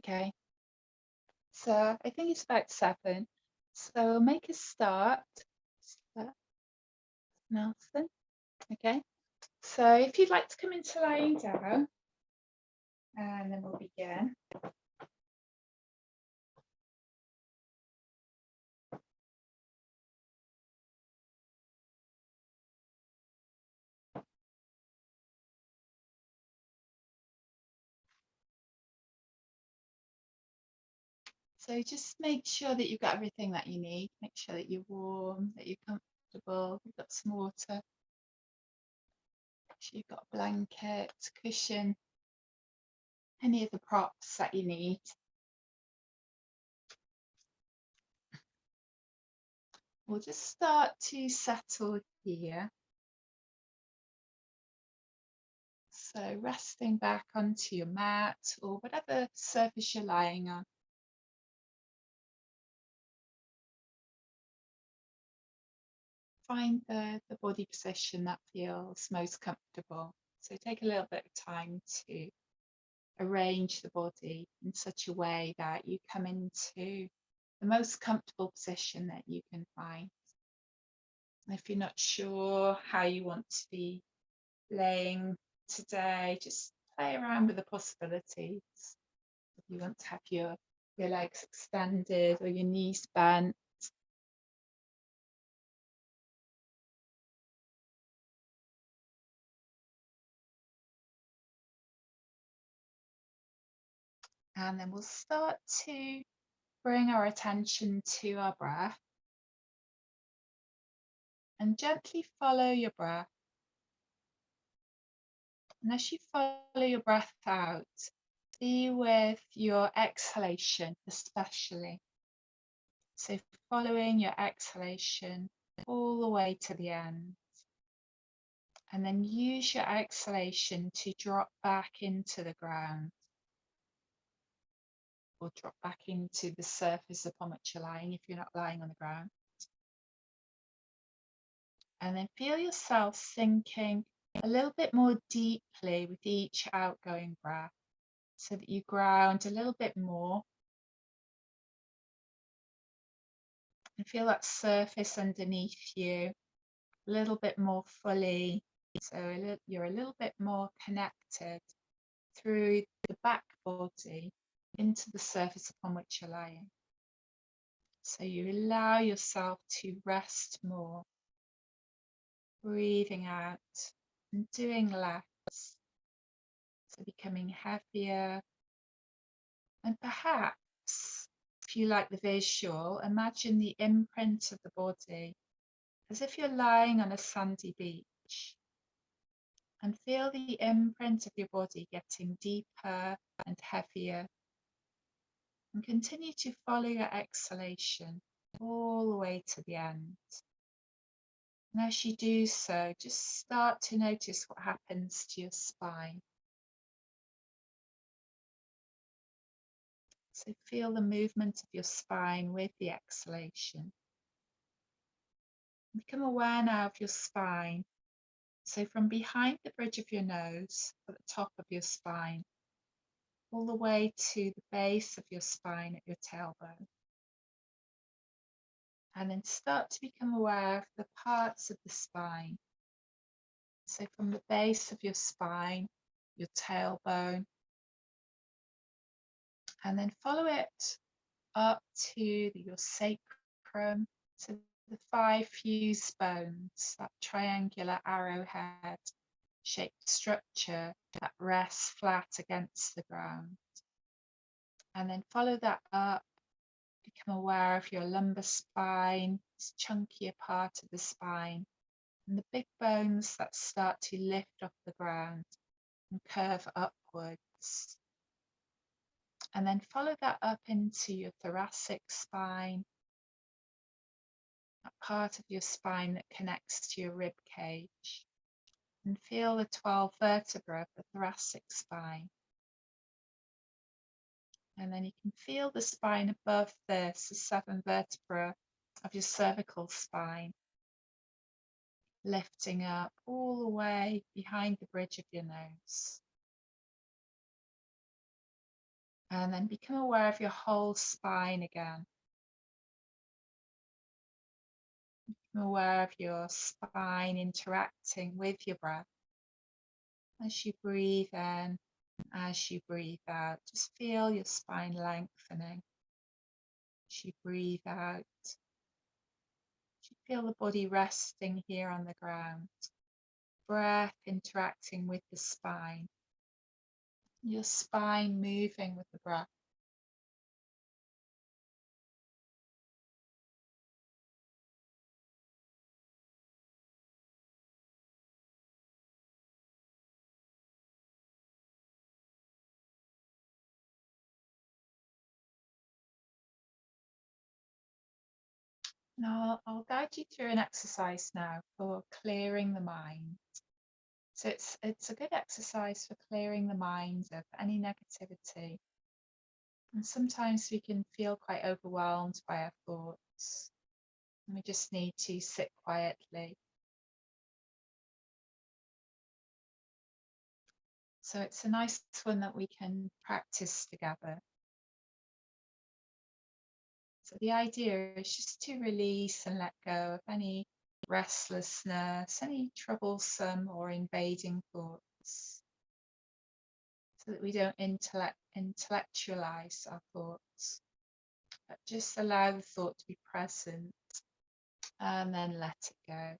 Okay, so I think it's about 7. So make a start. Start, Nelson. Okay, so if you'd like to come into lying down, and then we'll begin. So just make sure that you've got everything that you need. Make sure that you're warm, that you're comfortable, you've got some water. Make sure you've got a blanket, cushion, any of the props that you need. We'll just start to settle here. So resting back onto your mat or whatever surface you're lying on. Find the body position that feels most comfortable. So take a little bit of time to arrange the body in such a way that you come into the most comfortable position that you can find. And if you're not sure how you want to be laying today, just play around with the possibilities. If you want to have your legs extended or your knees bent. And then we'll start to bring our attention to our breath and gently follow your breath. And as you follow your breath out, be with your exhalation especially. So following your exhalation all the way to the end. And then use your exhalation to drop back into the ground or drop back into the surface upon which you're lying if you're not lying on the ground. And then feel yourself sinking a little bit more deeply with each outgoing breath so that you ground a little bit more and feel that surface underneath you a little bit more fully. So you're a little bit more connected through the back body into the surface upon which you're lying. So you allow yourself to rest more, breathing out and doing less. So becoming heavier. And perhaps, if you like the visual, imagine the imprint of the body as if you're lying on a sandy beach. And feel the imprint of your body getting deeper and heavier. And continue to follow your exhalation all the way to the end. And as you do so, just start to notice what happens to your spine. So feel the movement of your spine with the exhalation. Become aware now of your spine. So from behind the bridge of your nose, at the top of your spine, all the way to the base of your spine at your tailbone. And then start to become aware of the parts of the spine. So from the base of your spine, your tailbone, and then follow it up to your sacrum, to the 5 fused bones, that triangular arrowhead shaped structure that rests flat against the ground. And then follow that up, become aware of your lumbar spine, this chunkier part of the spine, and the big bones that start to lift off the ground and curve upwards. And then follow that up into your thoracic spine, that part of your spine that connects to your rib cage, and feel the 12 vertebrae of the thoracic spine. And then you can feel the spine above this, the 7 vertebrae of your cervical spine, lifting up all the way behind the bridge of your nose. And then become aware of your whole spine again. Become aware of your spine interacting with your breath. As you breathe in, as you breathe out, just feel your spine lengthening. As you breathe out, you feel the body resting here on the ground. Breath interacting with the spine. Your spine moving with the breath. Now I'll guide you through an exercise now for clearing the mind. So it's a good exercise for clearing the mind of any negativity. And sometimes we can feel quite overwhelmed by our thoughts. And we just need to sit quietly. So it's a nice one that we can practice together. So the idea is just to release and let go of any restlessness, any troublesome or invading thoughts, so that we don't intellectualize our thoughts, but just allow the thought to be present and then let it go.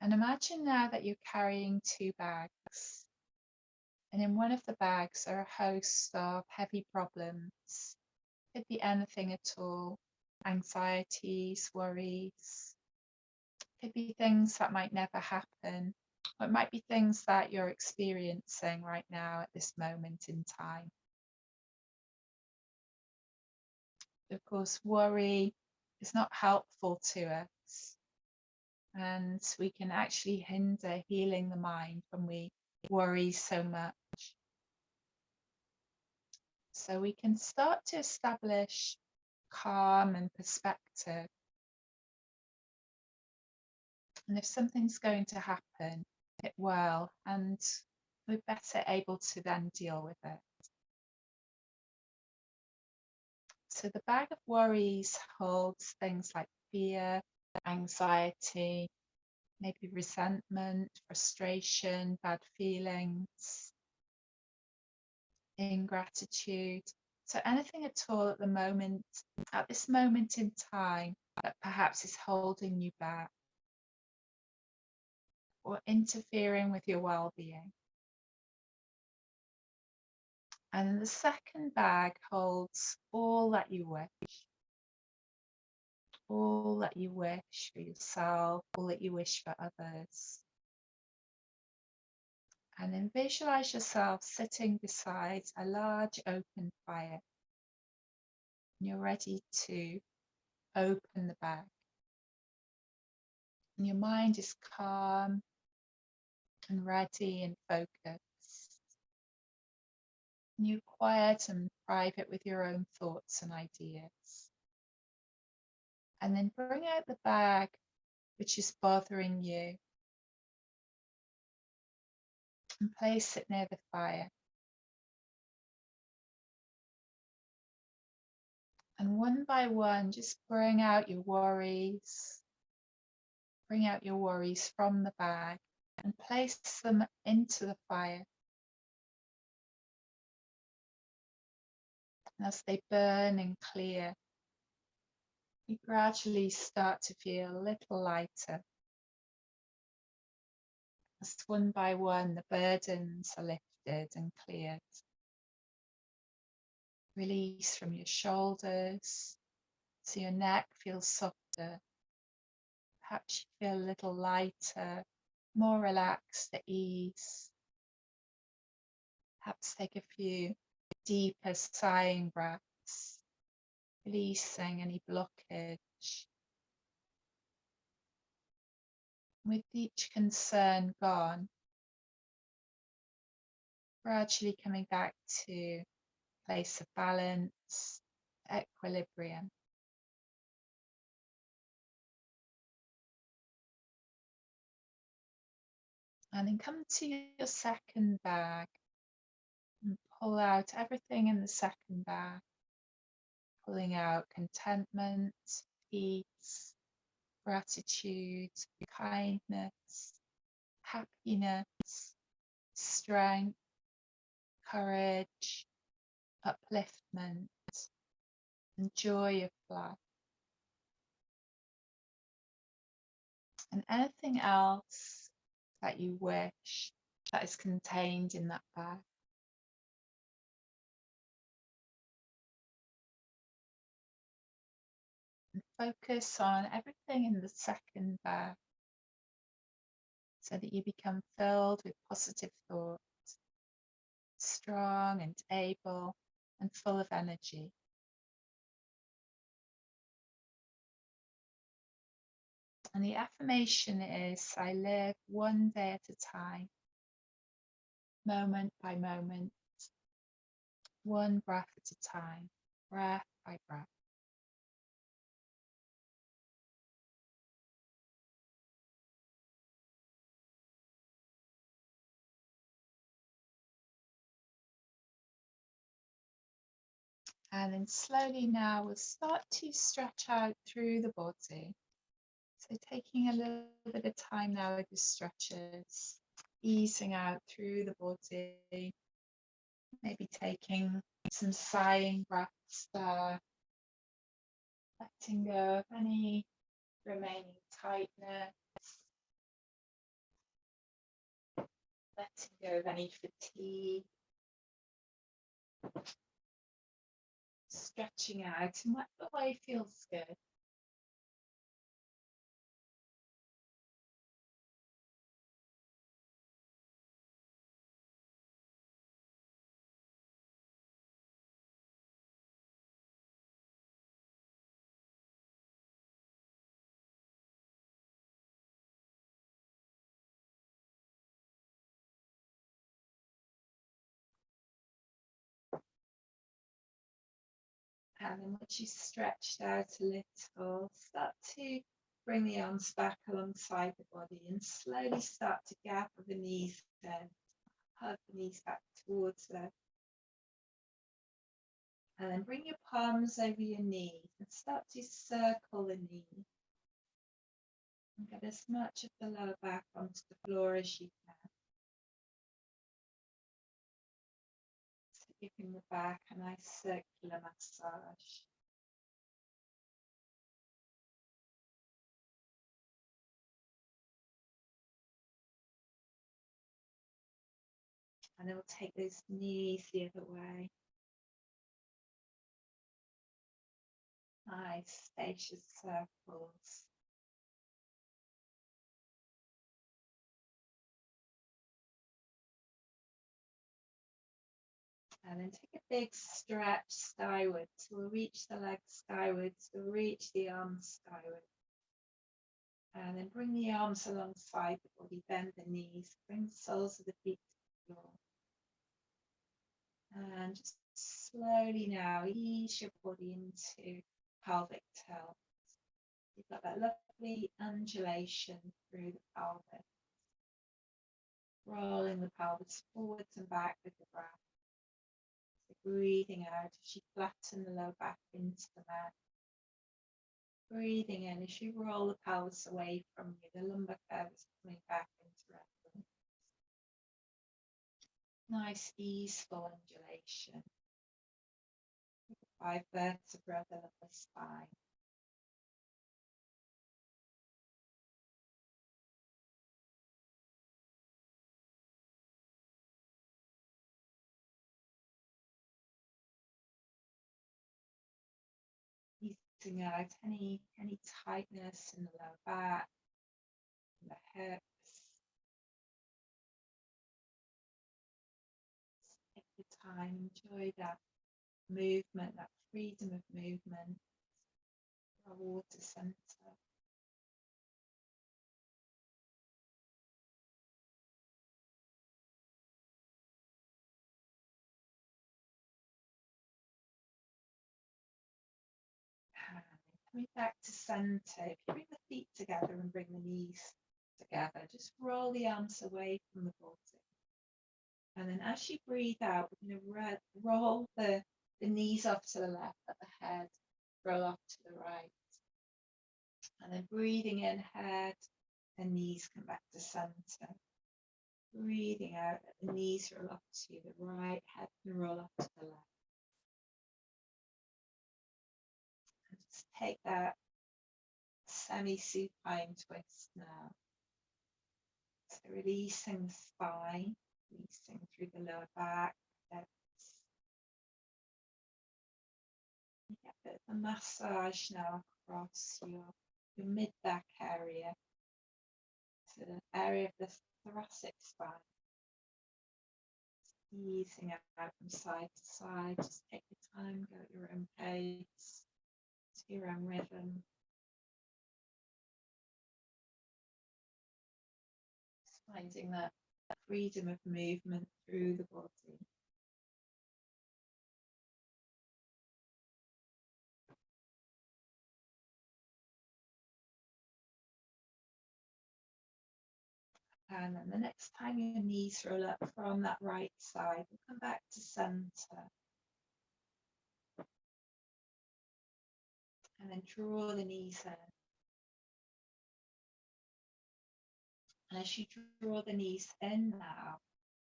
And imagine now that you're carrying two bags, and in one of the bags are a host of heavy problems. Could be anything at all, anxieties, worries. Could be things that might never happen, or it might be things that you're experiencing right now at this moment in time. Of course, worry is not helpful to us, and we can actually hinder healing the mind when we worry so much. So we can start to establish calm and perspective. And if something's going to happen, it will, and we're better able to then deal with it. So the bag of worries holds things like fear, anxiety, maybe resentment, frustration, bad feelings, ingratitude. So anything at all at the moment, at this moment in time, that perhaps is holding you back or interfering with your well-being. And the second bag holds all that you wish. All that you wish for yourself, all that you wish for others. And then visualize yourself sitting beside a large open fire. And you're ready to open the bag. And your mind is calm and ready and focused. And you're quiet and private with your own thoughts and ideas. And then bring out the bag which is bothering you and place it near the fire. And one by one, just bring out your worries. Bring out your worries from the bag and place them into the fire. And as they burn and clear, you gradually start to feel a little lighter. As one by one, the burdens are lifted and cleared. Release from your shoulders, so your neck feels softer. Perhaps you feel a little lighter, more relaxed at ease. Perhaps take a few deeper sighing breaths, releasing any blockage. With each concern gone, gradually coming back to a place of balance, equilibrium. And then come to your second bag. And pull out everything in the second back, pulling out contentment, peace, gratitude, kindness, happiness, strength, courage, upliftment, and joy of life. And anything else that you wish that is contained in that bag. And focus on everything in the second bag so that you become filled with positive thoughts, strong and able and full of energy. And the affirmation is, I live one day at a time, moment by moment, one breath at a time, breath by breath. And then slowly now we'll start to stretch out through the body. So taking a little bit of time now with the stretches, easing out through the body, maybe taking some sighing breaths there, letting go of any remaining tightness, letting go of any fatigue, stretching out in whatever way feels good. And then once you've stretched out a little, start to bring the arms back alongside the body and slowly start to gather the knees in, hug the knees back towards them. And then bring your palms over your knees and start to circle the knee. And get as much of the lower back onto the floor as you can. So giving the back a nice circular massage. And then we'll take those knees the other way. Nice spacious circles. And then take a big stretch skywards. So we'll reach the legs skywards, we'll reach the arms skyward. And then bring the arms alongside the body, bend the knees, bring the soles of the feet to the floor. And just slowly now ease your body into pelvic tilt. You've got that lovely undulation through the pelvis. Rolling the pelvis forwards and back with the breath. So breathing out as you flatten the lower back into the mat. Breathing in as you roll the pelvis away from you, the lumbar curve is coming back into reference. Nice easeful undulation. 5 vertebrae of the lumbar spine. Easing out any tightness in the lower back, in the hips. Take your time, enjoy that movement, that freedom of movement. Our water center. Coming back to center, if you bring the feet together and bring the knees together, just roll the arms away from the body. And then as you breathe out, we're going to roll the knees off to the left, let the head roll off to the right. And then breathing in, head and knees come back to center. Breathing out, let the knees roll off to the right, head can roll off to the left. And just take that semi-supine twist now. So releasing the spine, releasing through the lower back, hips. You get a bit of a massage now across your mid-back area to the area of the thoracic spine. Easing out from side to side. Just take your time, go at your own pace, to your own rhythm. Just finding that freedom of movement through the body. And then the next time your knees roll up from that right side, we'll come back to center. And then draw the knees in. And as you draw the knees in now,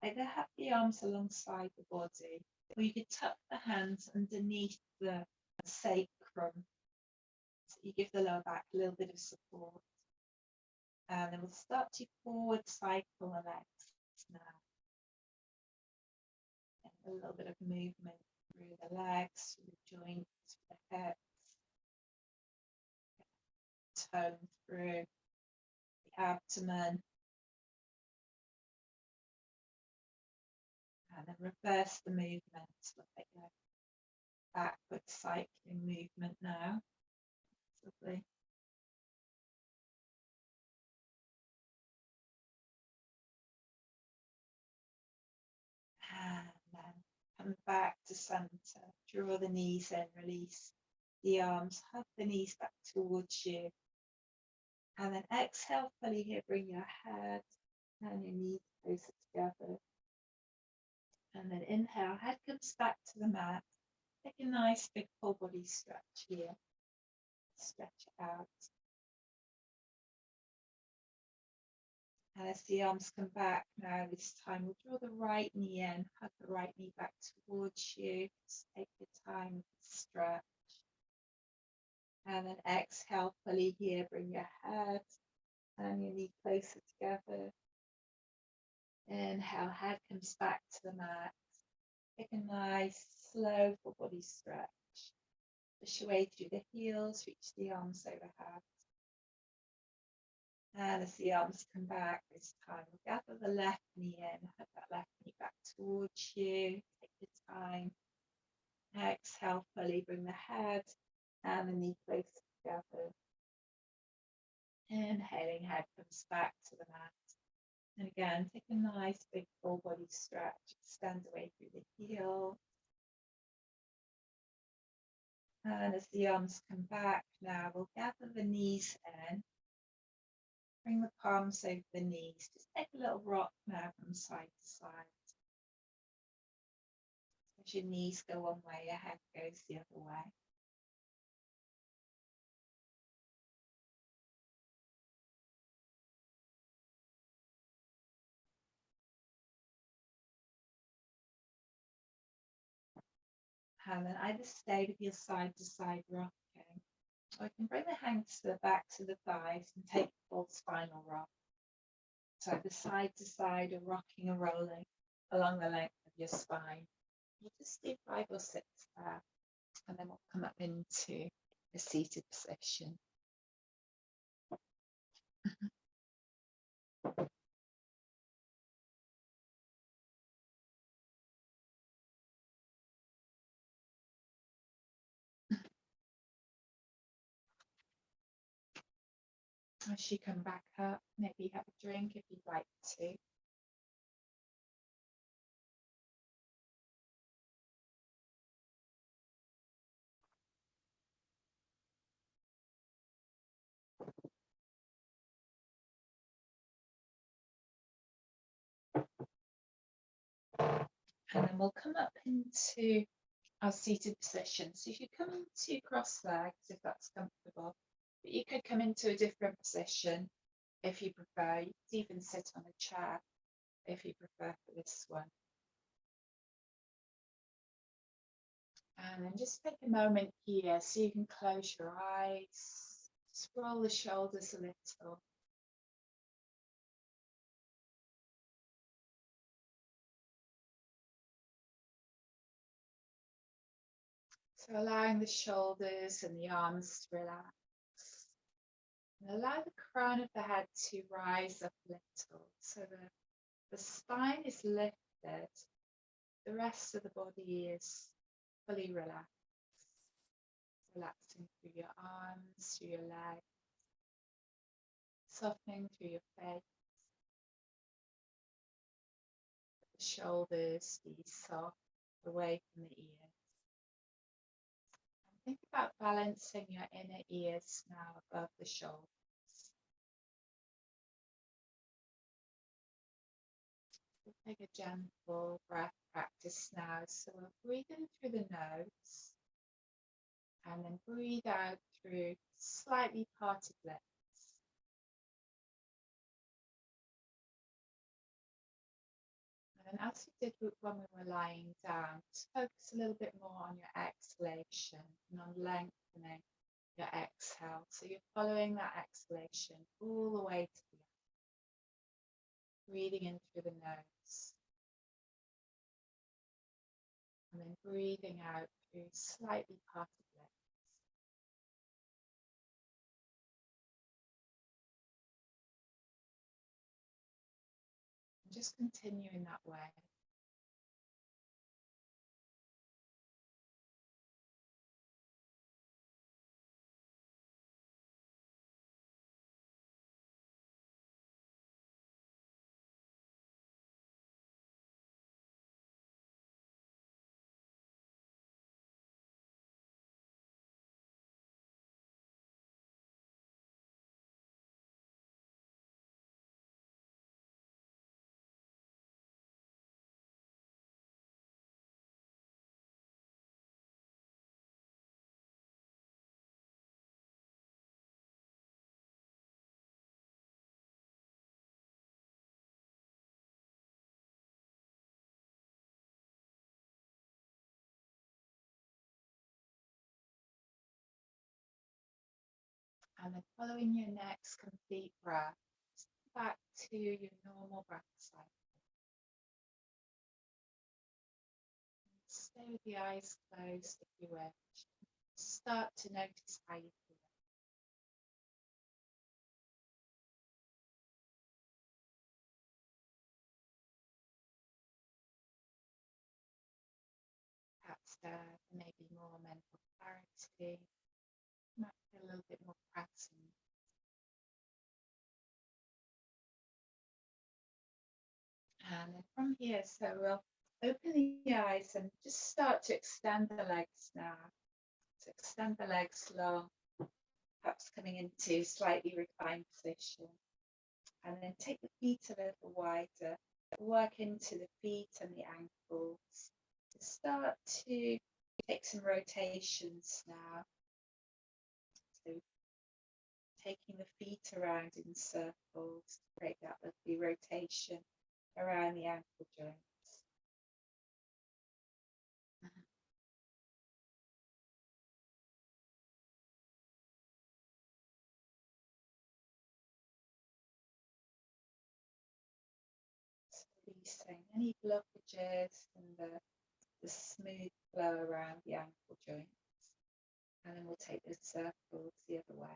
either have the arms alongside the body, or you could tuck the hands underneath the sacrum. So you give the lower back a little bit of support. And then we'll start to forward cycle the legs now. And a little bit of movement through the legs, through the joints, through the hips. Tone through the abdomen. And then reverse the movement. Look at your backward cycling movement now. Lovely. And then come back to center. Draw the knees in, release the arms, hug the knees back towards you. And then exhale fully here, bring your head and your knees closer together. And then inhale, head comes back to the mat. Take a nice big full body stretch here. Stretch it out. And as the arms come back now, this time we'll draw the right knee in, hug the right knee back towards you. Just take your time, stretch. And then exhale fully here, bring your head and your knee closer together. Inhale, head comes back to the mat. Take a nice, slow full body stretch. Push your way through the heels, reach the arms overhead. And as the arms come back this time, we'll gather the left knee in, hug that left knee back towards you. Take your time. Exhale fully, bring the head and the knee closer together. Inhaling, head comes back to the mat. And again, take a nice big full body stretch. Extend away through the heel. And as the arms come back now, we'll gather the knees in. Bring the palms over the knees. Just take a little rock now from side to side. As your knees go one way, your head goes the other way. And then either stay with your side to side rocking, or you can bring the hands to the backs of the thighs and take a full spinal rock. So either side to side or rocking or rolling along the length of your spine. We'll just do 5 or 6 there, and then we'll come up into a seated position. As you come back up, maybe have a drink if you'd like to. And then we'll come up into our seated position. So you come into cross legs if that's comfortable, but you could come into a different position if you prefer. You could even sit on a chair if you prefer for this one. And then just take a moment here so you can close your eyes, just roll the shoulders a little. So allowing the shoulders and the arms to relax. And allow the crown of the head to rise up a little so the spine is lifted. The rest of the body is fully relaxed. Relaxing through your arms, through your legs, softening through your face. The shoulders be soft away from the ears. And think about balancing your inner ears now above the shoulders. We'll take a gentle breath practice now. So we'll breathe in through the nose and then breathe out through slightly parted lips. And as we did when we were lying down, just focus a little bit more on your exhalation and on lengthening your exhale. So you're following that exhalation all the way to the end. Breathing in through the nose. And then breathing out through slightly parted lips. And just continue in that way. And then following your next complete breath, back to your normal breath cycle. Stay with the eyes closed if you wish. Start to notice how you feel. Perhaps there may be more mental clarity, might feel a little bit more present. And then from here, so we'll open the eyes and just start to extend the legs now. So extend the legs long, perhaps coming into slightly reclined position. And then take the feet a little wider, work into the feet and the ankles. Start to take some rotations now. So taking the feet around in circles to create that lovely rotation around the ankle joints. Releasing any blockages and the smooth flow around the ankle joints. And then we'll take the circles the other way.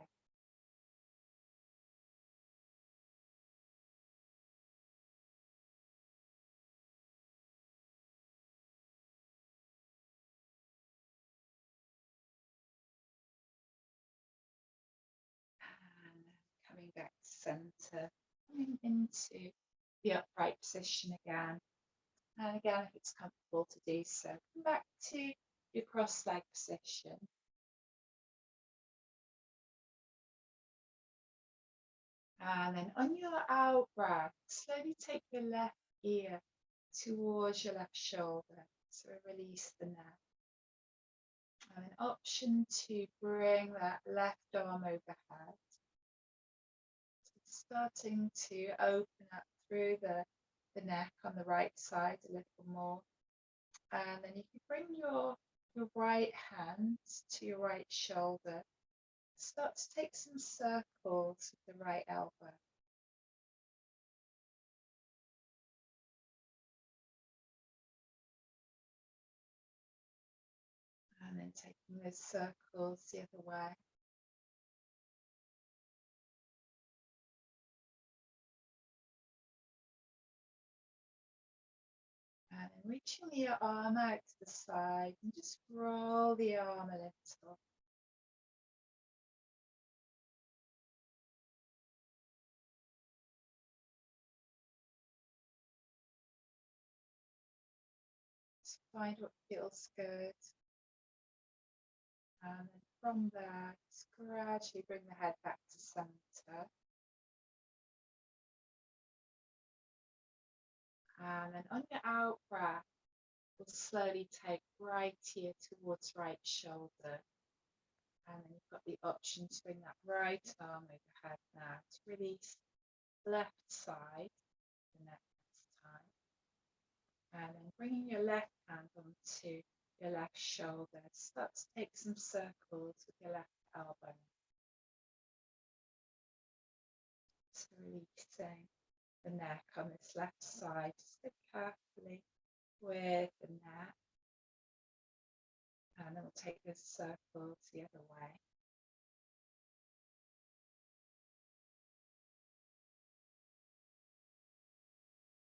And coming back to center, coming into the upright position again. And again, if it's comfortable to do so, come back to your cross leg position. And then on your out breath, slowly take your left ear towards your left shoulder. So release the neck. And an option to bring that left arm overhead. So starting to open up through the neck on the right side a little more. And then you can bring your right hand to your right shoulder. Start to take some circles with the right elbow. And then taking those circles the other way. And then reaching the arm out to the side and just roll the arm a little. Just find what feels good. And then from there, just gradually bring the head back to center. And then on your out breath, we'll slowly take right ear towards right shoulder. And then you've got the option to bring that right arm overhead now to release left side the next time. And then bringing your left hand onto your left shoulder. Start to take some circles with your left elbow. So releasing the neck on this left side. Just go carefully with the neck. And then we'll take those circles the other way.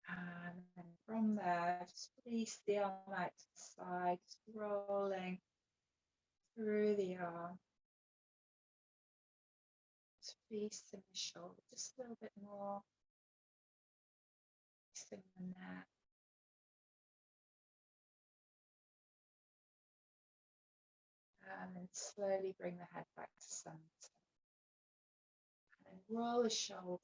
And then from there, just release the arm out to the side, just rolling through the arm. Just releasing the shoulder just a little bit more. Releasing the neck. And then slowly bring the head back to center. And then roll the shoulders.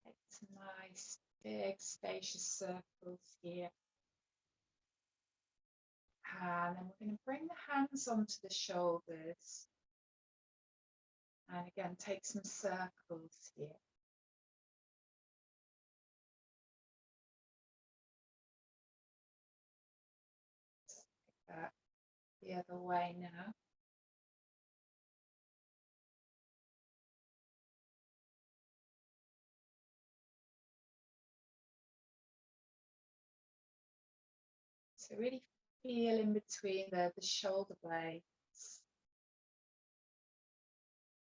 Take some nice, big, spacious circles here. And then we're going to bring the hands onto the shoulders. And again, take some circles here. Take that the other way now. So really feel in between the shoulder blades.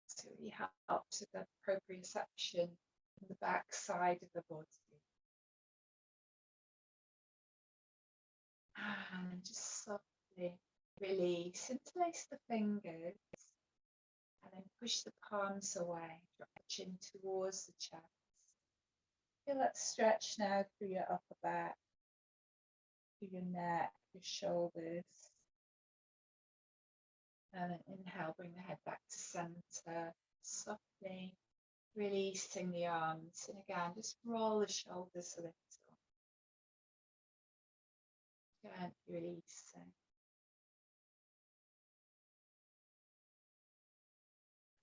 So really help to the proprioception in the back side of the body. And just softly release, interlace the fingers, and then push the palms away, drop the chin towards the chest. Feel that stretch now through your upper back, through your neck, your shoulders. And then inhale, bring the head back to center, softly releasing the arms. And again, just roll the shoulders a little. Gently releasing.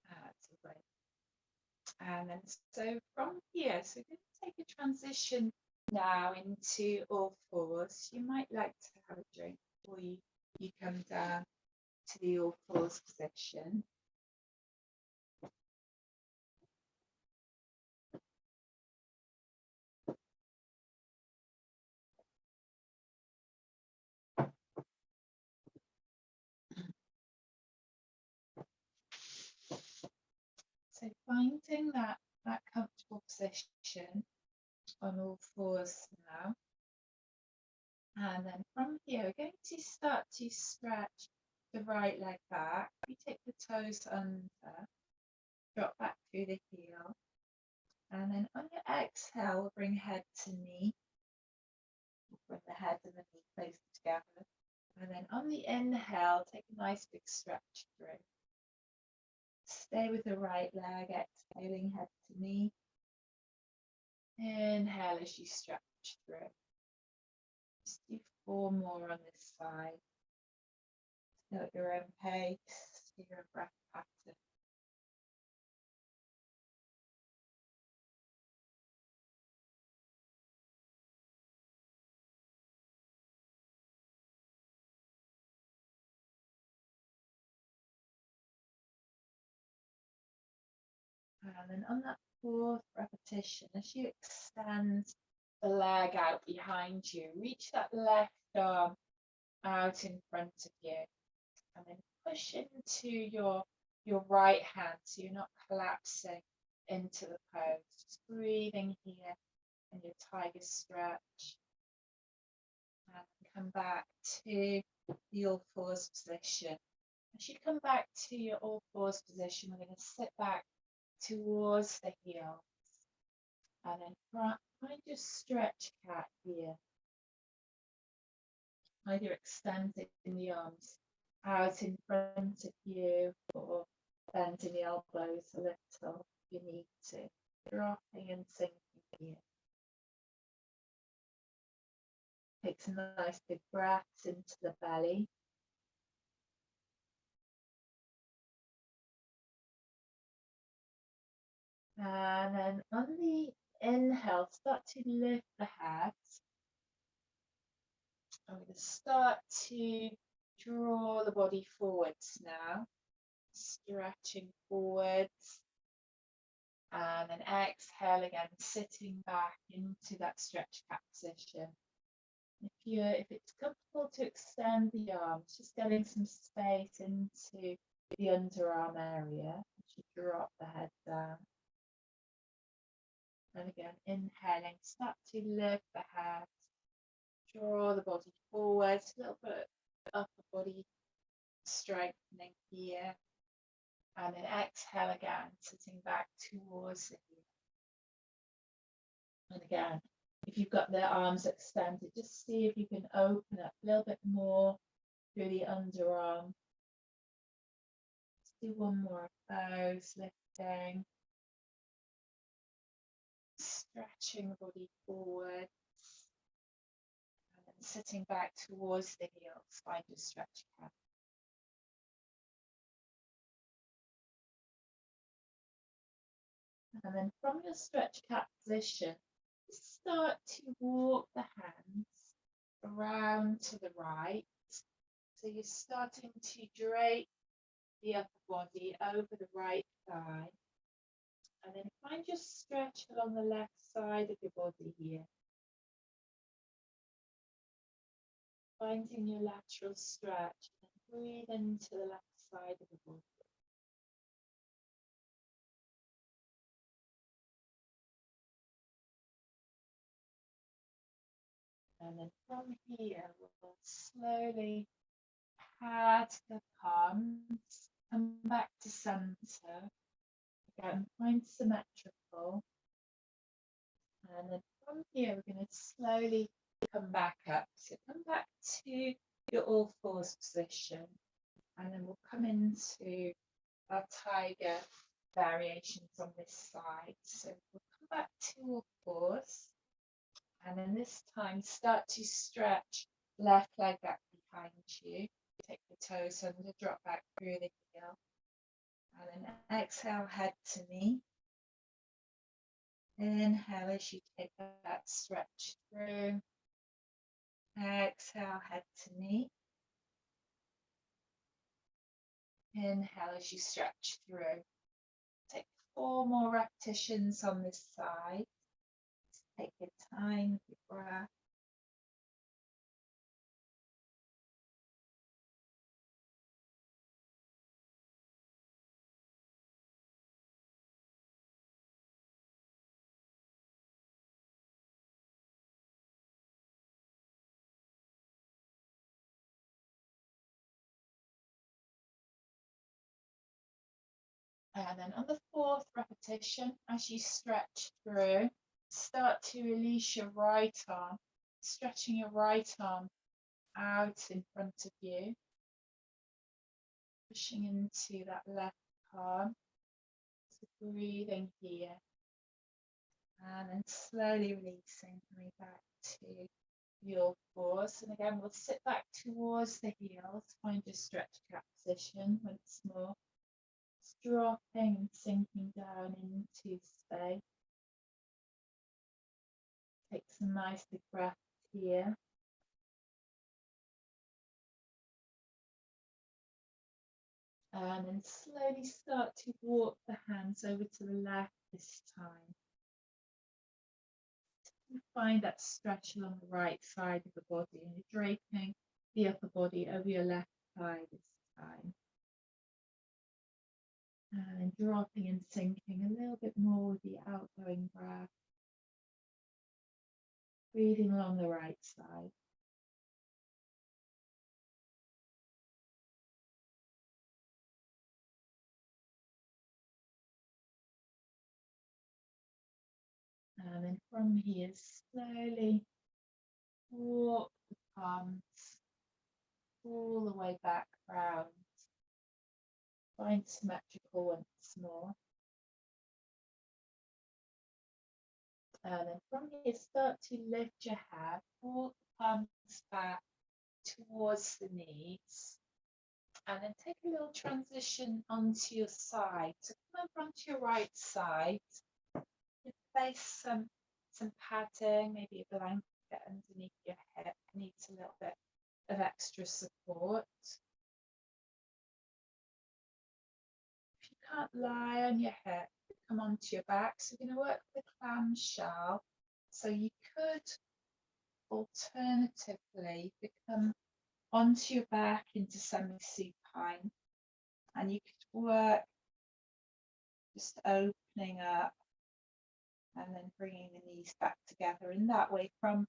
That's great. And then so from here, so we're going to take a transition now into all fours. You might like to have a drink before you come down to the all fours position. So finding that comfortable position on all fours now. And then from here, we're going to start to stretch the right leg back. We take the toes under, drop back through the heel. And then on your exhale, we'll bring head to knee. Bring the head and the knee closer together. And then on the inhale, take a nice big stretch through. Stay with the right leg, exhaling head to knee. Inhale as you stretch through. 4 more on this side. Go at your own pace, do your breath pattern. And then on that 4th repetition, as you extend the leg out behind you, reach that left arm out in front of you, and then push into your right hand so you're not collapsing into the pose. Just breathing here in your tiger stretch. And come back to the all fours position. As you come back to your all fours position, we're going to sit back towards the heels. And then find your stretch cat here. Either extending the arms out in front of you or bending the elbows a little if you need to. Dropping and sinking here. Take some nice big breaths into the belly. And then on the inhale, start to lift the head. I'm going to start to draw the body forwards now, stretching forwards. And then exhale again, sitting back into that stretch cat position. If it's comfortable to extend the arms, just getting some space into the underarm area as you drop the head down. And again, inhaling, start to lift the head, draw the body forwards, a little bit upper body strengthening here. And then exhale again, sitting back towards the heel. And again, if you've got the arms extended, just see if you can open up a little bit more through the underarm. Let's do one more of those, lifting, stretching the body forward, and then sitting back towards the heels, find your stretch cat. And then from your stretch cat position, start to walk the hands around to the right. So you're starting to drape the upper body over the right thigh. And then find your stretch along the left side of your body here. Finding your lateral stretch and breathe into the left side of the body. And then from here, we'll slowly pad the palms, come back to center. Again, find symmetrical. And then from here, we're going to slowly come back up. So come back to your all fours position. And then we'll come into our tiger variations on this side. So we'll come back to all fours. And then this time, start to stretch left leg back behind you. Take the toes under, drop back through the heel. And then exhale, head to knee. Inhale as you take that stretch through. Exhale, head to knee. Inhale as you stretch through. Take 4 more repetitions on this side. Just take your time, your breath. And then on the 4th repetition, as you stretch through, start to release your right arm, stretching your right arm out in front of you, pushing into that left palm. So breathing here, and then slowly releasing, coming back to your pause. And again, we'll sit back towards the heels, find your stretch cat position once more. Just dropping and sinking down into space. Take some nice big breaths here. And then slowly start to walk the hands over to the left this time. Find that stretch along the right side of the body, and you're draping the upper body over your left thigh this time. And then dropping and sinking a little bit more with the outgoing breath. Breathing along the right side. And then from here, slowly walk the palms all the way back round. Find symmetrical once more. And then from here, start to lift your head, walk the palms back towards the knees. And then take a little transition onto your side. So come over onto your right side. You place some padding, maybe a blanket underneath your hip. Needs a little bit of extra support. If you can't lie on your hip, come onto your back. So we're going to work the clamshell. So you could alternatively become onto your back into semi-supine, and you could work just opening up and then bringing the knees back together in that way from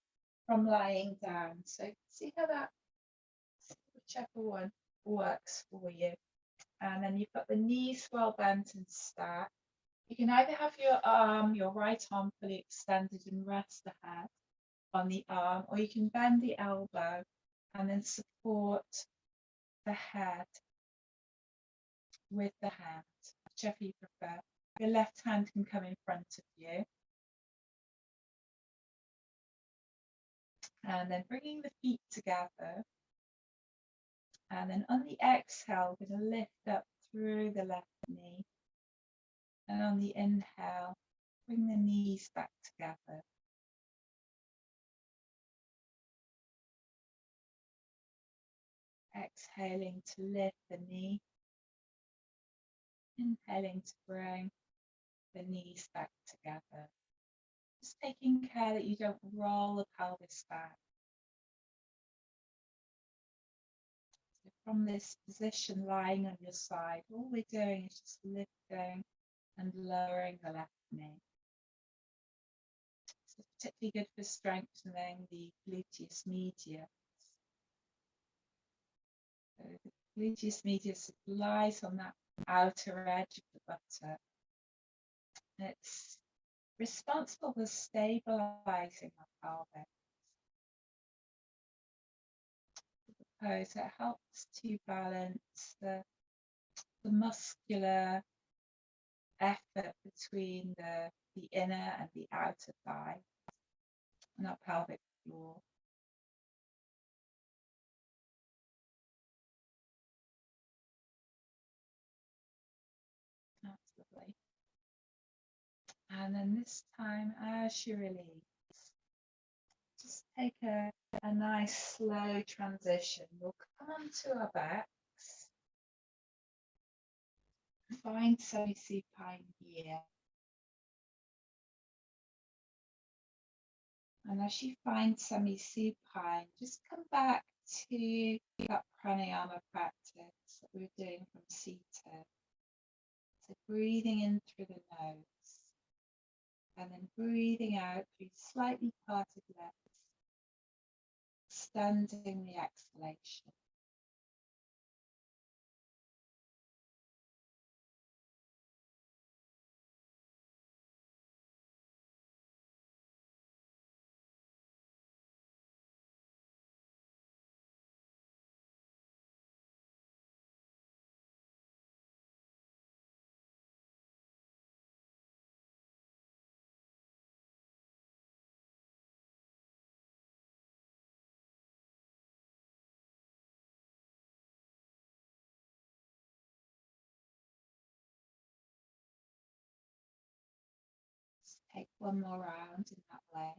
lying down. So see how that, whichever one works for you. And then you've got the knees well bent and stacked. You can either have your right arm fully extended and rest the head on the arm, or you can bend the elbow and then support the head with the hand, whichever you prefer. Your left hand can come in front of you. And then bringing the feet together. And then on the exhale, we're going to lift up through the left knee. And on the inhale, bring the knees back together. Exhaling to lift the knee. Inhaling to bring the knees back together. Just taking care that you don't roll the pelvis back. So from this position lying on your side, all we're doing is just lifting and lowering the left knee. So it's particularly good for strengthening the gluteus medius. So the gluteus medius lies on that outer edge of the buttock. It's responsible for stabilizing the pelvis. Pose, it helps to balance the muscular effort between the inner and the outer thigh and that pelvic floor. That's lovely. And then this time, as you release, just take a nice slow transition. We'll come onto our backs. Find semi-supine here. And as you find semi-supine, just come back to that pranayama practice that we were doing from seated. So breathing in through the nose and then breathing out through slightly parted lips, extending the exhalation. Take one more round in that way.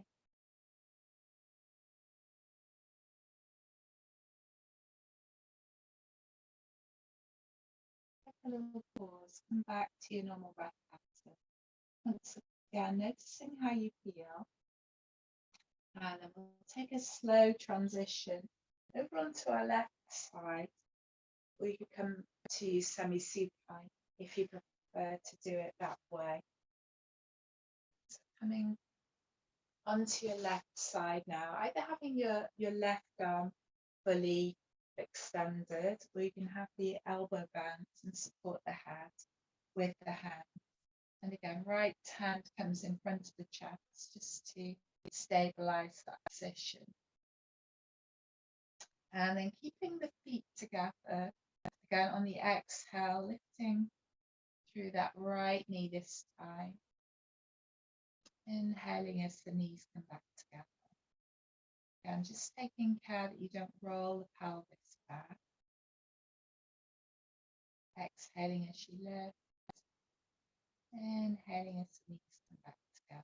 Take a little pause, come back to your normal breath pattern. Once again, noticing how you feel. And then we'll take a slow transition over onto our left side, or you could come to semi-supine if you prefer to do it that way. So coming onto your left side now, either having your left arm fully extended, or you can have the elbow bent and support the head with the hand. And again, right hand comes in front of the chest just to stabilize that position. And then keeping the feet together, again on the exhale, lifting through that right knee this time. Inhaling as the knees come back together. Again, just taking care that you don't roll the pelvis back. Exhaling as you lift. Inhaling as the knees come back together.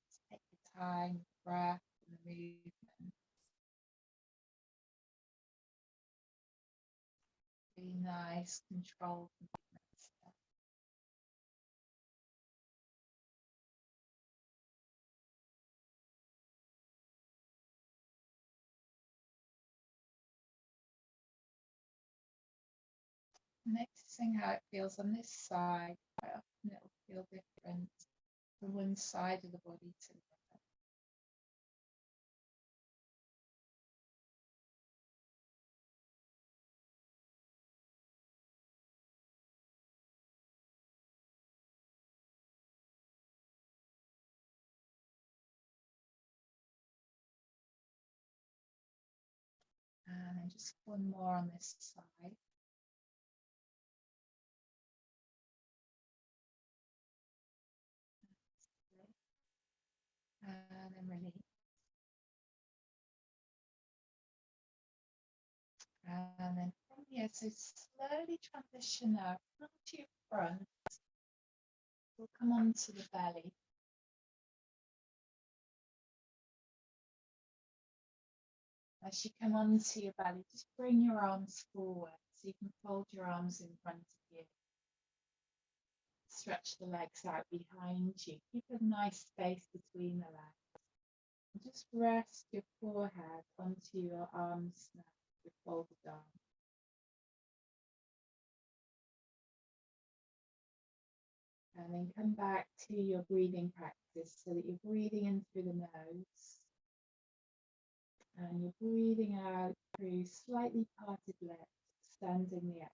Just take your time, breath, and the movement. Really nice, controlled movements there. Noticing how it feels on this side. Quite often it will feel different from one side of the body to the other. And then just one more on this side. And then release. And then from here, so slowly transition now to your front. We'll come onto the belly. As you come onto your belly, just bring your arms forward so you can fold your arms in front of you. Stretch the legs out behind you. Keep a nice space between the legs. And just rest your forehead onto your arms now with folded arms. And then come back to your breathing practice so that you're breathing in through the nose. And you're breathing out through slightly parted lips, extending the exhalation.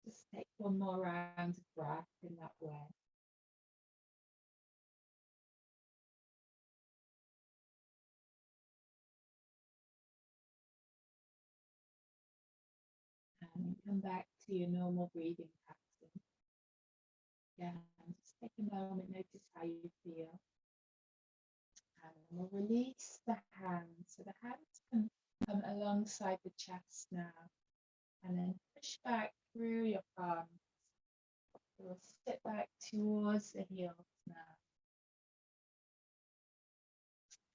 Just take one more round of breath in that way. And come back to your normal breathing pattern. Again, just take a moment, notice how you feel. And we'll release the hands. So the hands can come alongside the chest now. And then push back through your palms. We'll sit back towards the heels now.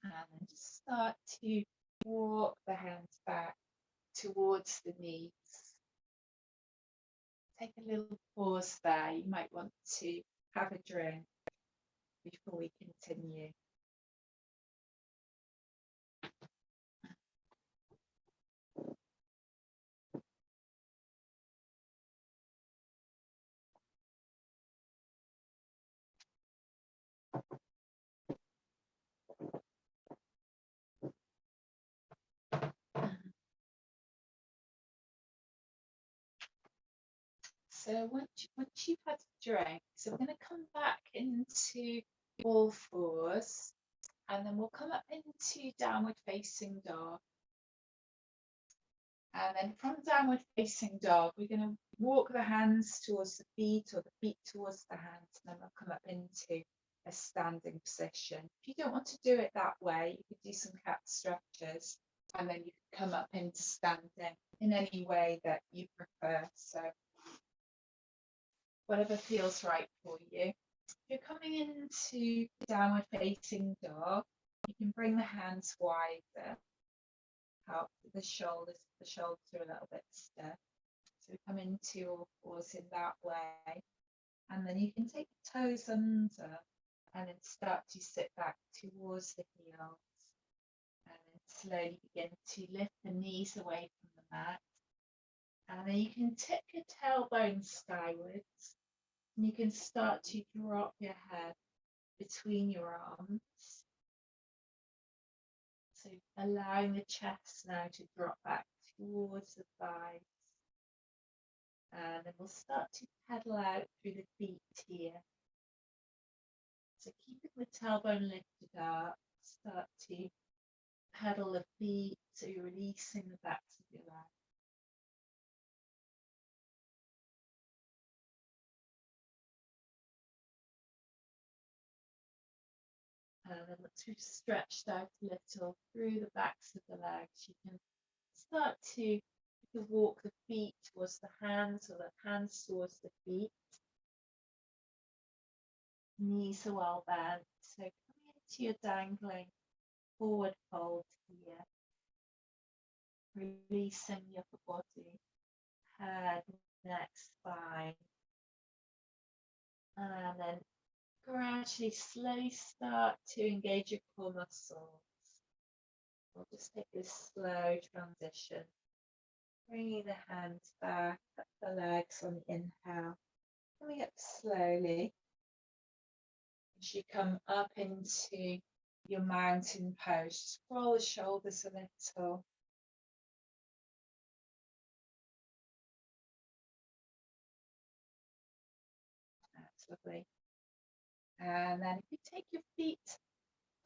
And then just start to walk the hands back towards the knees. Take a little pause there. You might want to have a drink before we continue. So once you've had a drink, so we're going to come back into all fours, and then we'll come up into downward facing dog. And then from downward facing dog, we're going to walk the hands towards the feet or the feet towards the hands, and then we'll come up into a standing position. If you don't want to do it that way, you could do some cat stretches, and then you can come up into standing in any way that you prefer. So whatever feels right for you. If you're coming into downward facing dog, you can bring the hands wider out to the shoulders are a little bit stiff. So we come into all fours in that way. And then you can take the toes under and then start to sit back towards the heels. And then slowly begin to lift the knees away from the mat. And then you can tip your tailbone skywards. And you can start to drop your head between your arms. So allowing the chest now to drop back towards the thighs. And then we'll start to pedal out through the feet here. So keeping the tailbone lifted up, start to pedal the feet so you're releasing the backs of your legs. And then once we've stretched out a little through the backs of the legs, you can start to walk the feet towards the hands or the hands towards the feet. Knees are well bent. So coming into your dangling forward fold here. Releasing the upper body, head, neck, spine. And then gradually, slowly start to engage your core muscles. We'll just take this slow transition. Bringing the hands back, up the legs on the inhale. Coming up slowly. As you come up into your mountain pose, roll the shoulders a little. That's lovely. And then if you take your feet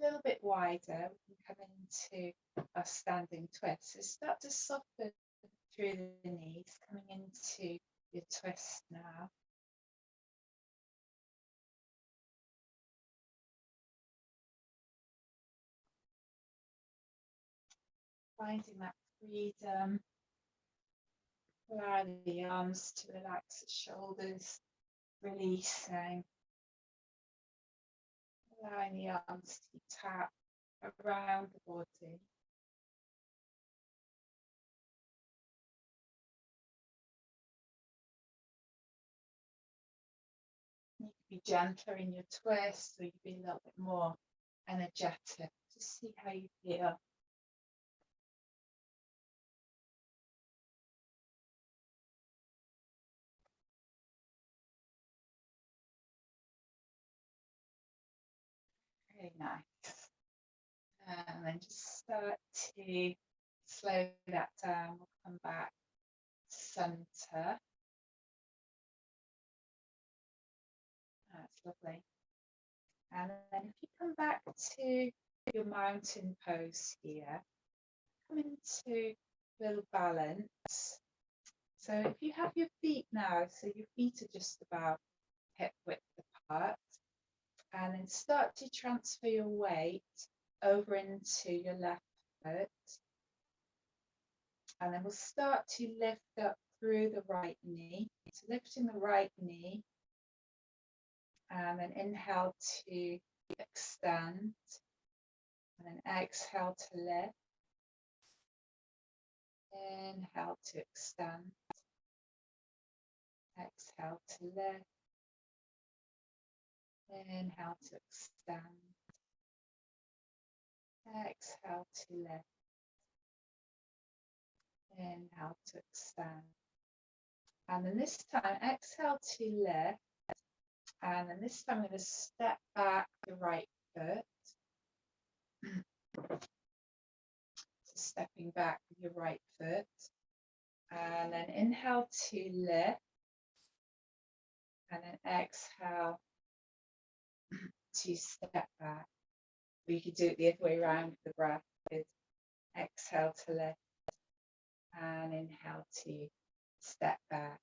a little bit wider, we can come into a standing twist. So start to soften through the knees, coming into your twist now. Finding that freedom. Allow the arms to relax, the shoulders releasing. Allowing the arms to tap around the body. You can be gentler in your twist, or you can be a little bit more energetic. Just see how you feel. Very nice. And then just start to slow that down. We'll come back center. That's lovely. And then if you come back to your mountain pose here, come into a little balance. So if you have your feet now, so your feet are just about hip width apart, and then start to transfer your weight over into your left foot. And then we'll start to lift up through the right knee. So lifting the right knee, and then inhale to extend, and then exhale to lift. Inhale to extend. Exhale to lift. Inhale to extend. Exhale to lift. Inhale to extend. And then this time, exhale to lift. And then this time, I'm going to step back the right foot. So stepping back with your right foot. And then inhale to lift. and then exhale to step back. Or you could do it the other way around with the breath. Exhale to lift and inhale to step back.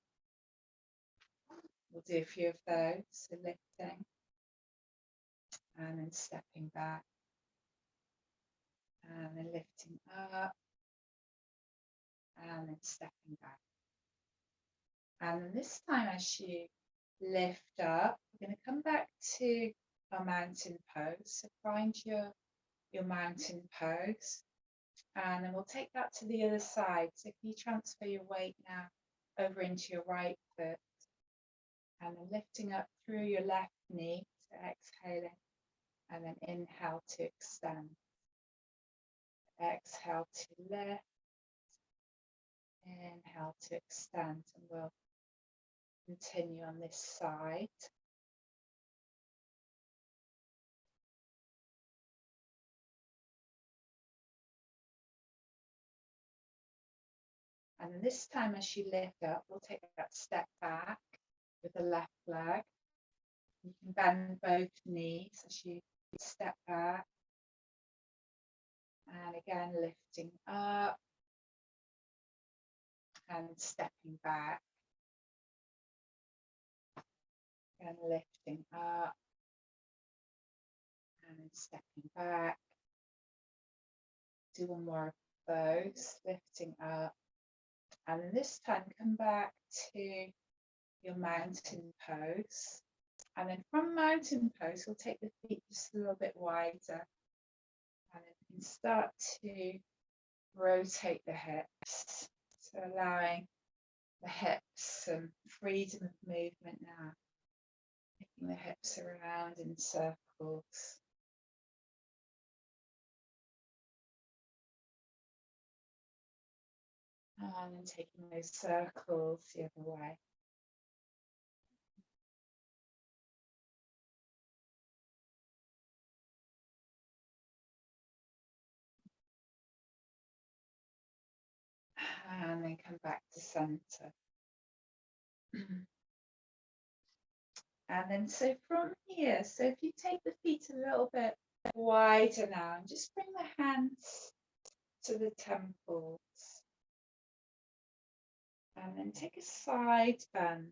We'll do a few of those. So lifting and then stepping back and then lifting up and then stepping back. And then this time as you lift up, we're going to come back to our mountain pose. So find your mountain pose. And then we'll take that to the other side. So if you transfer your weight now over into your right foot and then lifting up through your left knee, so exhaling and then inhale to extend. Exhale to lift, inhale to extend, and we'll continue on this side. And then this time as you lift up, we'll take that step back with the left leg. You can bend both knees as you step back. And again, lifting up and stepping back. And lifting up and stepping back. Do one more of those, lifting up. And then this time, come back to your mountain pose. And then from mountain pose, we'll take the feet just a little bit wider. And then you can start to rotate the hips. So allowing the hips some freedom of movement now. Taking the hips around in circles. And then taking those circles the other way. And then come back to center. And then so from here, so if you take the feet a little bit wider now and just bring the hands to the temples. And then take a side bend.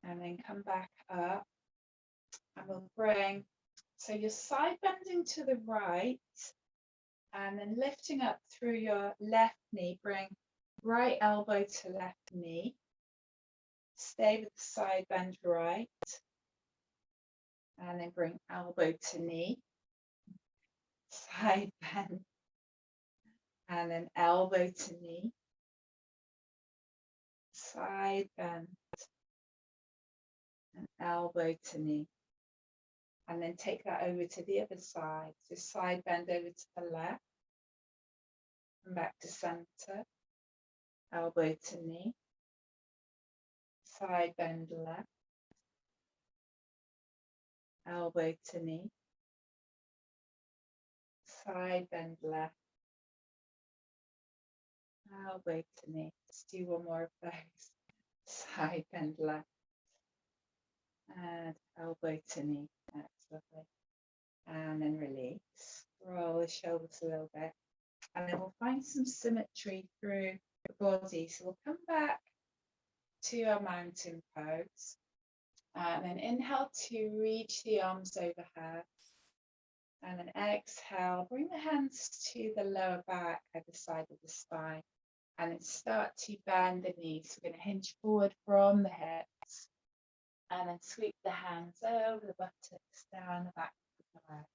And then come back up. And we'll bring, so you're side bending to the right. And then lifting up through your left knee, bring right elbow to left knee. Stay with the side bend right. And then bring elbow to knee. Side bend. And then elbow to knee. Side bend. And elbow to knee. And then take that over to the other side. So side bend over to the left. And back to center. Elbow to knee. Side bend left. Elbow to knee. Side bend left. Elbow to knee. Let's do one more of those. Side bend left. And elbow to knee. That's lovely. And then release. Roll the shoulders a little bit. And then we'll find some symmetry through the body. So we'll come back to our mountain pose. And then inhale to reach the arms overhead. And then exhale, bring the hands to the lower back at the side of the spine. And then start to bend the knees. We're going to hinge forward from the hips. And then sweep the hands over the buttocks, down the back of the leg.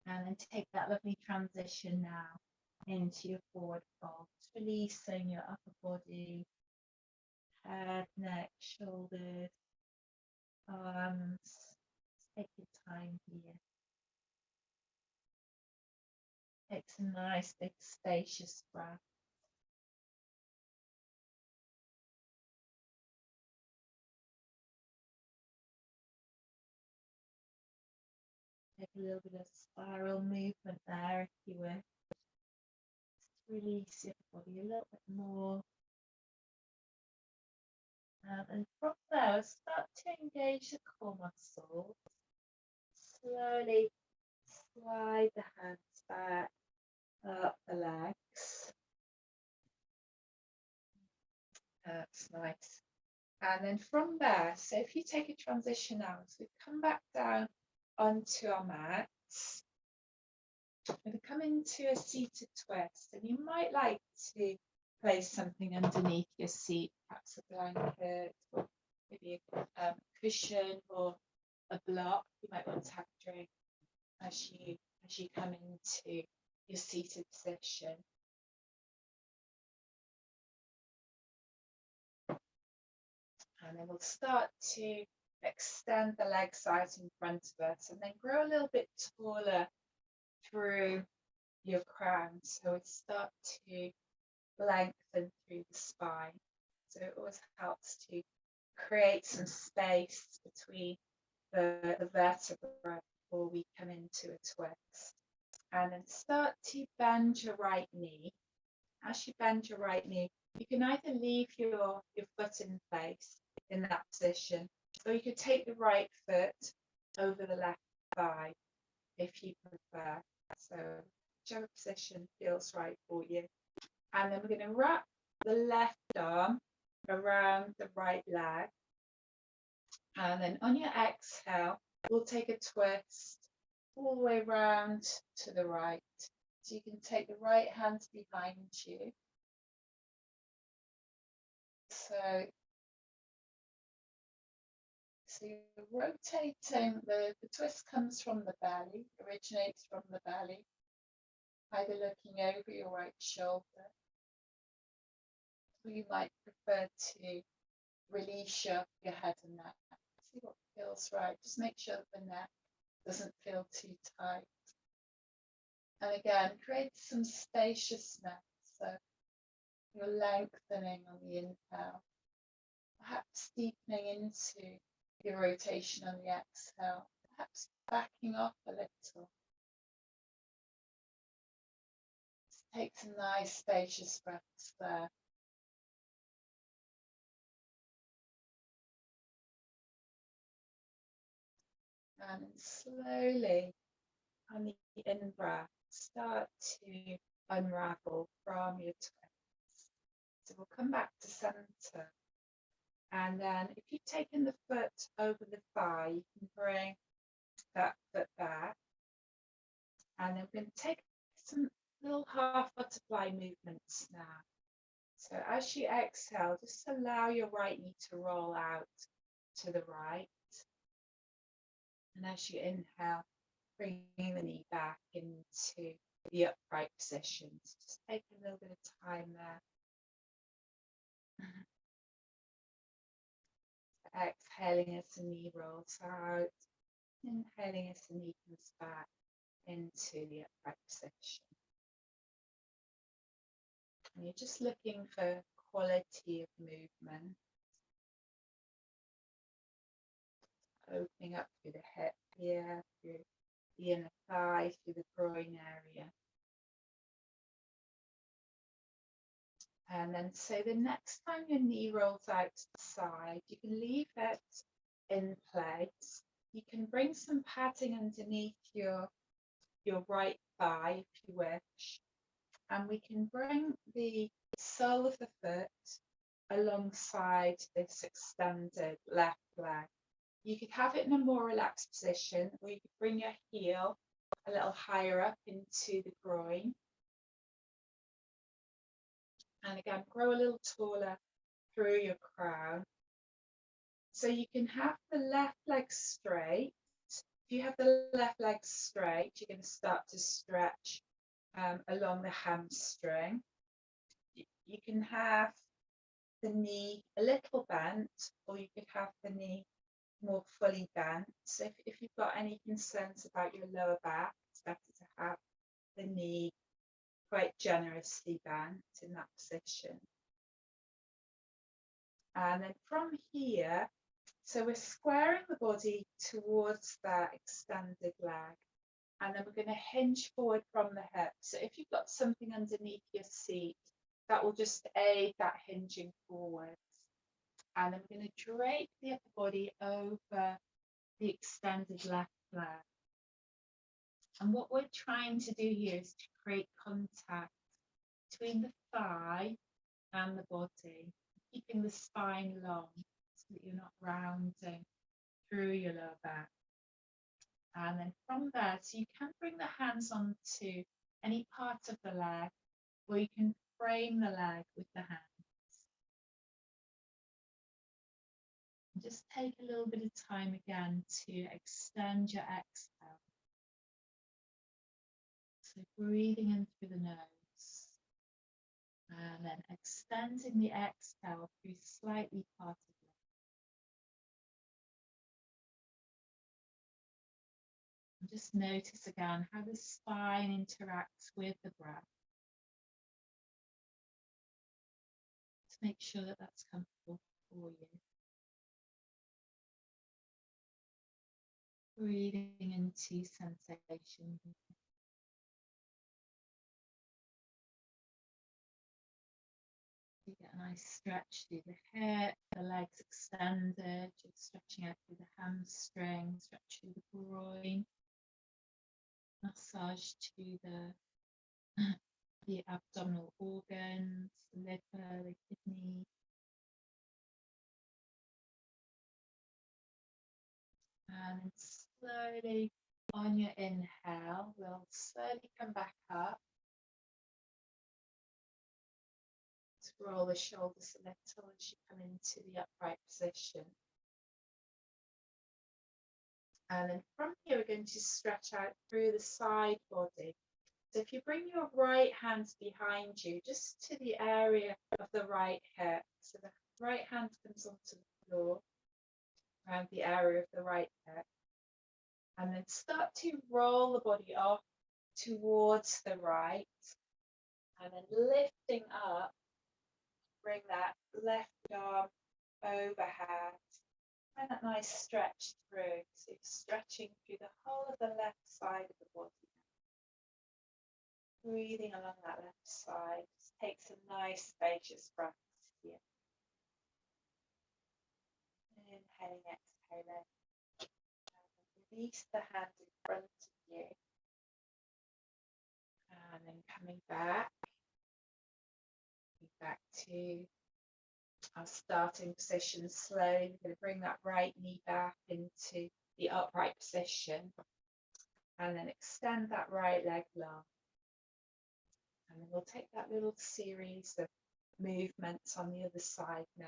And then take that lovely transition now into your forward fold. Releasing your upper body, head, neck, shoulders, arms. Take your time here. Take some nice, big, spacious breath. Take a little bit of spiral movement there if you wish. Just release your body a little bit more. And from there, start to engage the core muscles. Slowly slide the hands back up the legs. That's nice. And then from there, so if you take a transition out, so we come back down onto our mats. We're going to come into a seated twist, and you might like to place something underneath your seat, perhaps a blanket or maybe a cushion or a block. You might want to have a drink as you come into your seated position. And then we'll start to extend the legs out in front of us and then grow a little bit taller through your crown. So we start to lengthen through the spine. So it always helps to create some space between the vertebrae before we come into a twist. And then start to bend your right knee. As you bend your right knee, you can either leave your foot in place in that position, or you could take the right foot over the left thigh if you prefer. So whichever position feels right for you. And then we're going to wrap the left arm around the right leg. And then on your exhale, we'll take a twist all the way round to the right. So you can take the right hand behind you. So you're rotating, the twist comes from the belly, originates from the belly, either looking over your right shoulder, or you might prefer to release your head and neck. See what feels right. Just make sure that the neck doesn't feel too tight. And again, create some spaciousness. So you're lengthening on the inhale, perhaps deepening into your rotation on the exhale, perhaps backing off a little. Just take some nice spacious breaths there. And then slowly on the in-breath, start to unravel from your twist. So we'll come back to center. And then if you've taken the foot over the thigh, you can bring that foot back. And then we're going to take some little half butterfly movements now. So as you exhale, just allow your right knee to roll out to the right. And as you inhale, bringing the knee back into the upright position. So just take a little bit of time there. Exhaling as the knee rolls out, inhaling as the knee comes back into the upright position. And you're just looking for quality of movement. Opening up through the hip here, through the inner thigh, through the groin area. And then so the next time your knee rolls out to the side, you can leave it in place. You can bring some padding underneath your right thigh if you wish. And we can bring the sole of the foot alongside this extended left leg. You could have it in a more relaxed position, or you could bring your heel a little higher up into the groin. And again, grow a little taller through your crown. So you can have the left leg straight. If you have the left leg straight, you're going to start to stretch along the hamstring. You can have the knee a little bent, or you could have the knee more fully bent. So if you've got any concerns about your lower back, it's better to have the knee quite generously bent in that position. And then from here, so we're squaring the body towards that extended leg. And then we're going to hinge forward from the hip. So if you've got something underneath your seat, that will just aid that hinging forwards. And then we're going to drape the upper body over the extended left leg. And what we're trying to do here is to create contact between the thigh and the body, keeping the spine long so that you're not rounding through your lower back. And then from there, so you can bring the hands onto any part of the leg, or you can frame the leg with the hands. And just take a little bit of time again to extend your exhale. So breathing in through the nose, and then extending the exhale through slightly parted lips. And just notice again how the spine interacts with the breath. To make sure that that's comfortable for you. Breathing into sensation. You get a nice stretch through the hip, the legs extended, just stretching out through the hamstring, stretch through the groin, massage to the abdominal organs, the liver, the kidney. And slowly on your inhale, we'll slowly come back up. Roll the shoulders a little as you come into the upright position. And then from here, we're going to stretch out through the side body. So if you bring your right hand behind you, just to the area of the right hip, so the right hand comes onto the floor, around the area of the right hip, and then start to roll the body off towards the right, and then lifting up, bring that left arm overhead. Find that nice stretch through. So you're stretching through the whole of the left side of the body. Breathing along that left side. Just take some nice spacious breaths here. Inhaling, exhaling. And release the hand in front of you. And then coming back to our starting position slowly. We're going to bring that right knee back into the upright position, and then extend that right leg long. And then we'll take that little series of movements on the other side now.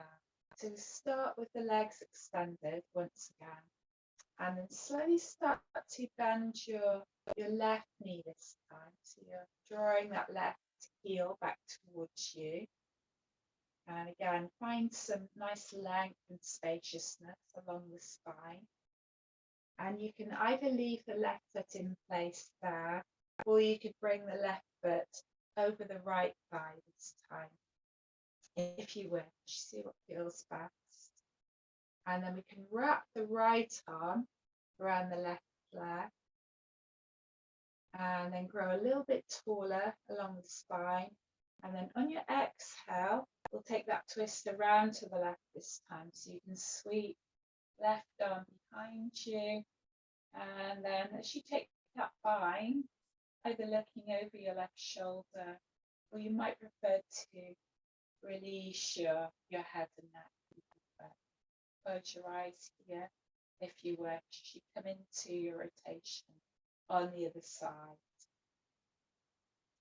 So start with the legs extended once again, and then slowly start to bend your left knee this time. So you're drawing that left heel back towards you. And again, find some nice length and spaciousness along the spine. And you can either leave the left foot in place there, or you could bring the left foot over the right thigh this time, if you wish. See what feels best. And then we can wrap the right arm around the left leg, and then grow a little bit taller along the spine. And then on your exhale, we'll take that twist around to the left this time. So you can sweep left arm behind you. And then as you take that bind, either looking over your left shoulder, or you might prefer to release your head and neck. Close your eyes here if you wish. You come into your rotation on the other side.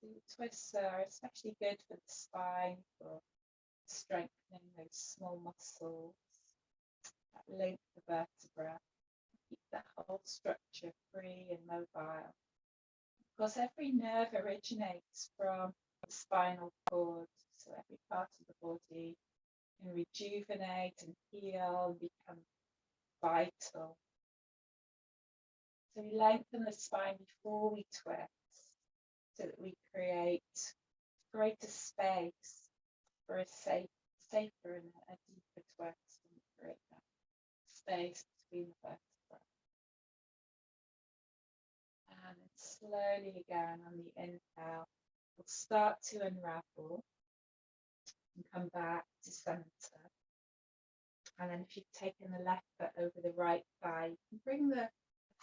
The twists are especially good for the spine, for strengthening those small muscles that link the vertebra, keep the whole structure free and mobile. Because every nerve originates from the spinal cord, so every part of the body can rejuvenate and heal and become vital. So we lengthen the spine before we twist, so that we create greater space for a safer and a deeper twist, and create that space between the vertebrae. And then slowly again on the inhale, we'll start to unravel and come back to center. And then if you've taken the left foot over the right thigh, you can bring the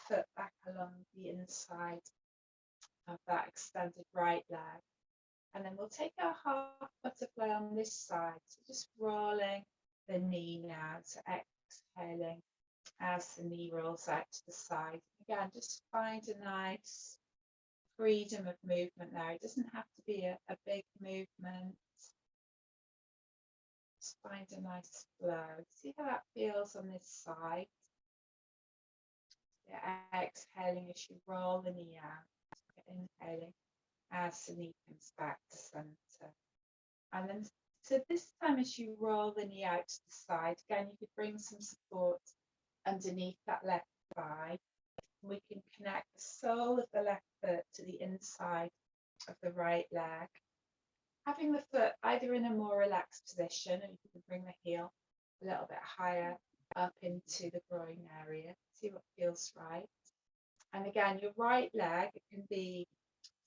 foot back along the inside of that extended right leg. And then we'll take our half butterfly on this side. So just rolling the knee now, so exhaling as the knee rolls out to the side. Again, just find a nice freedom of movement there. It doesn't have to be a big movement. Just find a nice flow. See how that feels on this side. Yeah, exhaling as you roll the knee out. Inhaling as the knee comes back to center. And then, so this time as you roll the knee out to the side, again, you could bring some support underneath that left thigh. We can connect the sole of the left foot to the inside of the right leg. Having the foot either in a more relaxed position, or you can bring the heel a little bit higher up into the groin area. See what feels right. And again, your right leg can be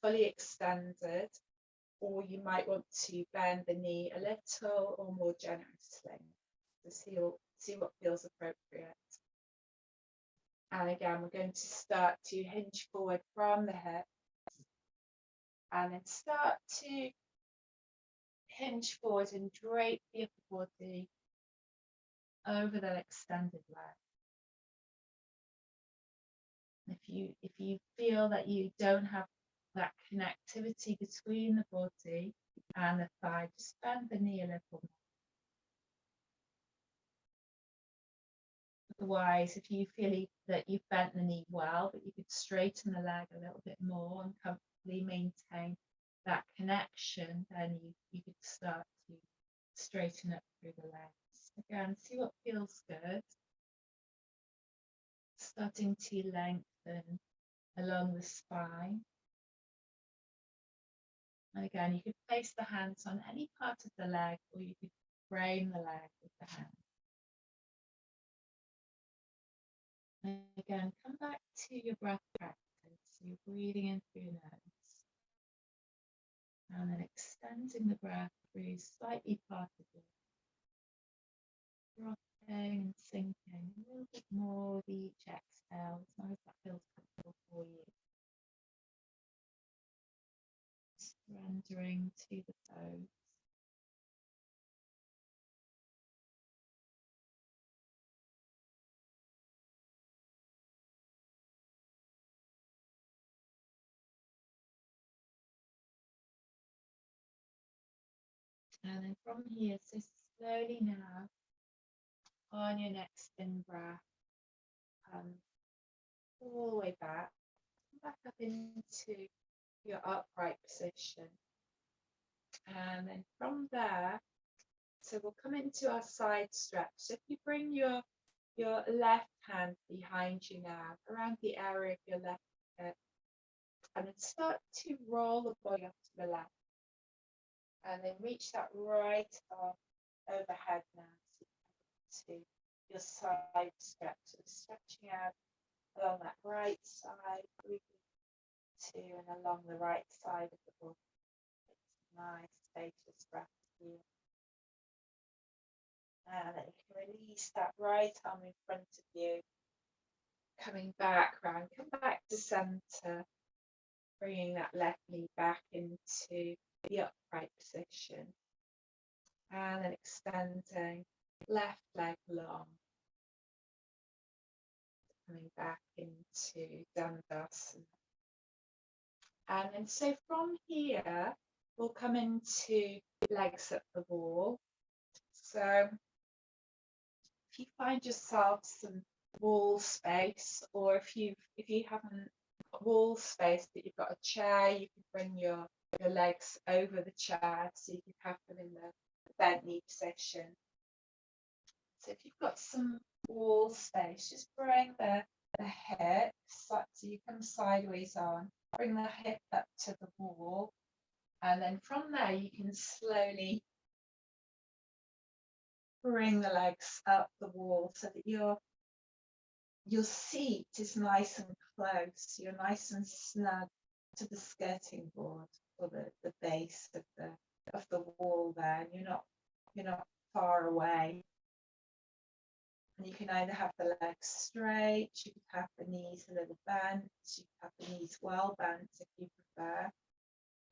fully extended, or you might want to bend the knee a little or more generously. So see what feels appropriate. And again, we're going to start to hinge forward from the hips and then start to hinge forward and drape the upper body over the extended leg. If you feel that you don't have that connectivity between the body and the thigh, just bend the knee a little more. Otherwise, if you feel that you've bent the knee well, but you could straighten the leg a little bit more and comfortably maintain that connection, then you could start to straighten up through the legs. Again, see what feels good. Starting to lengthen along the spine. And again, you could place the hands on any part of the leg, or you could frame the leg with the hands. And again, come back to your breath practice. So you're breathing in through your nose. And then extending the breath through slightly parted lips. Rocking and sinking a little bit more with each exhale, as long as that feels comfortable for you. Surrendering to the toes. And then from here, so slowly now, on your next in breath, all the way back, come back up into your upright position. And then from there, so we'll come into our side stretch. So if you bring your left hand behind you now, around the area of your left hip, and then start to roll the body up to the left. And then reach that right arm overhead now to your side stretch. So stretching out along that right side, breathing to and along the right side of the body. It's a nice spacious breath here. And then you can release that right arm in front of you. Coming back round, come back to center, bringing that left knee back into the upright position. And then extending left leg long. Coming back into Dandasana. And then so from here, we'll come into legs at the wall. So if you find yourself some wall space, or if you haven't got wall space but you've got a chair, you can bring your legs over the chair so you can have them in the bent knee position. So if you've got some wall space, just bring the hips up, so you come sideways on, bring the hip up to the wall, and then from there you can slowly bring the legs up the wall so that your seat is nice and close. You're nice and snug to the skirting board or the base of the wall there. And you're not far away. And you can either have the legs straight, you could have the knees a little bent, you could have the knees well bent if you prefer.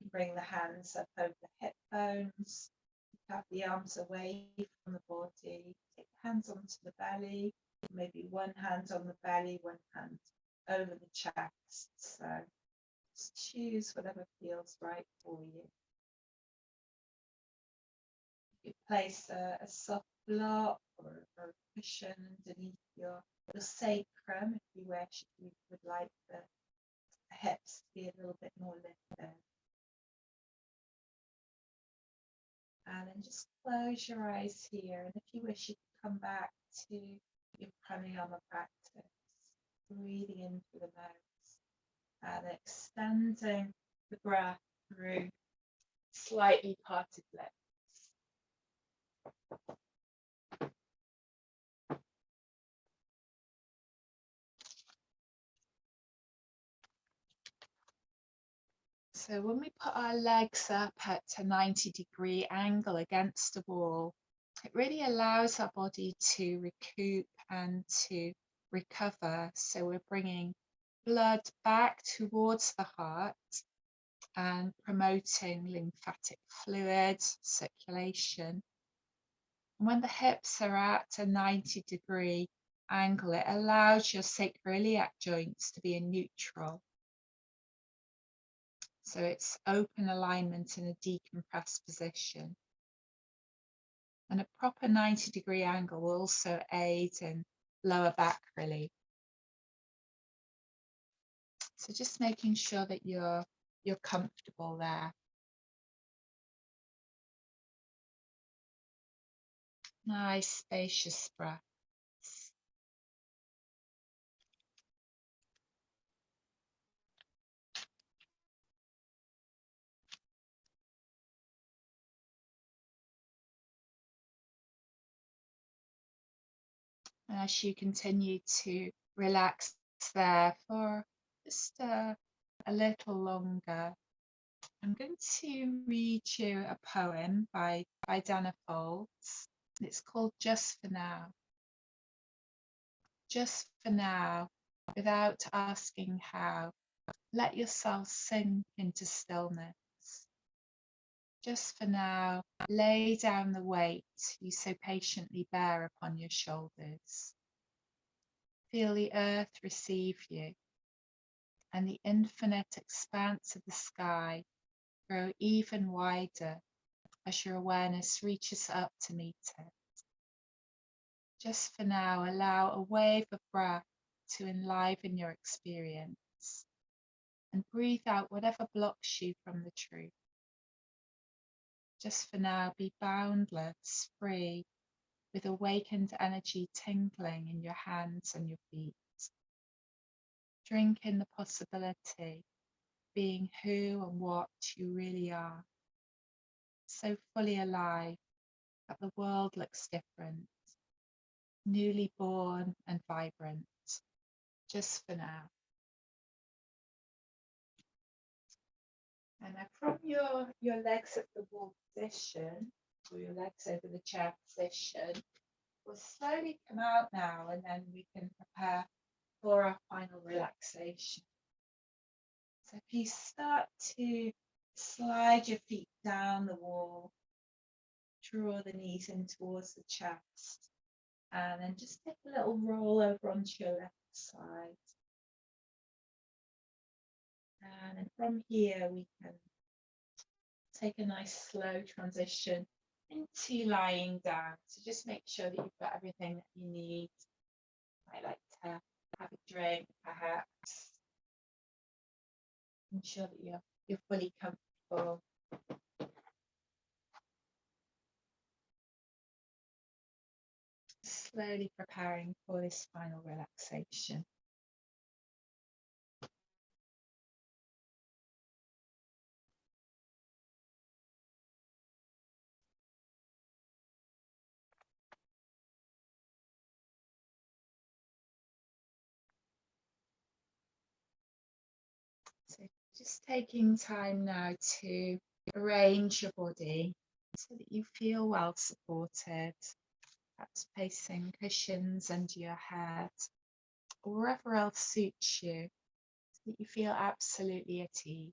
You bring the hands up over the hip bones, you have the arms away from the body, take the hands onto the belly, maybe one hand on the belly, one hand over the chest. So just choose whatever feels right for you. You could place a soft block or a cushion underneath your sacrum if you wish. You would like the hips to be a little bit more lifted. And then just close your eyes here. And if you wish, you can come back to your pranayama practice, breathing in through the nose and extending the breath through slightly parted lips. So when we put our legs up at a 90-degree angle against the wall, it really allows our body to recoup and to recover. So we're bringing blood back towards the heart and promoting lymphatic fluid circulation. And when the hips are at a 90-degree angle, it allows your sacroiliac joints to be in neutral. So it's open alignment in a decompressed position. And a proper 90-degree angle will also aid in lower back relief. So just making sure that you're comfortable there. Nice spacious breaths. And as you continue to relax there for just a little longer, I'm going to read you a poem by Danah Faulds. It's called Just for Now. Just for now, without asking how, let yourself sink into stillness. Just for now, lay down the weight you so patiently bear upon your shoulders. Feel the earth receive you, and the infinite expanse of the sky grow even wider as your awareness reaches up to meet it. Just for now, allow a wave of breath to enliven your experience and breathe out whatever blocks you from the truth. Just for now, be boundless, free, with awakened energy tingling in your hands and your feet. Drink in the possibility, being who and what you really are. So fully alive that the world looks different, newly born and vibrant, just for now. And now from your legs at the wall position, or your legs over the chair position, we'll slowly come out now, and then we can prepare for our final relaxation. So if you start to slide your feet down the wall, draw the knees in towards the chest, and then just take a little roll over onto your left side. And then from here, we can take a nice slow transition into lying down. So just make sure that you've got everything that you need. I like to have a drink, perhaps. Ensure that you're fully comfortable. Slowly preparing for this final relaxation. So just taking time now to arrange your body so that you feel well supported. Perhaps placing cushions under your head or wherever else suits you so that you feel absolutely at ease.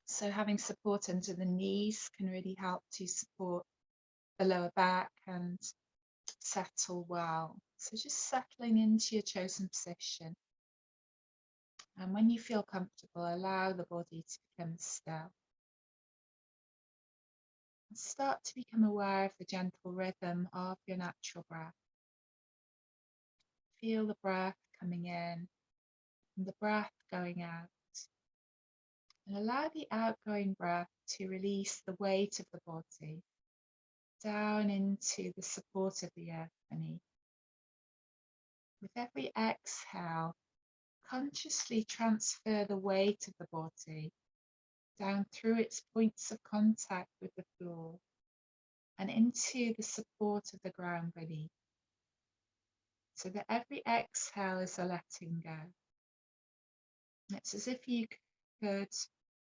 So having support under the knees can really help to support the lower back and settle well. So just settling into your chosen position. And when you feel comfortable, allow the body to become still. And start to become aware of the gentle rhythm of your natural breath. Feel the breath coming in and the breath going out. And allow the outgoing breath to release the weight of the body down into the support of the earth beneath. With every exhale, consciously transfer the weight of the body down through its points of contact with the floor and into the support of the ground beneath, so that every exhale is a letting go. It's as if you could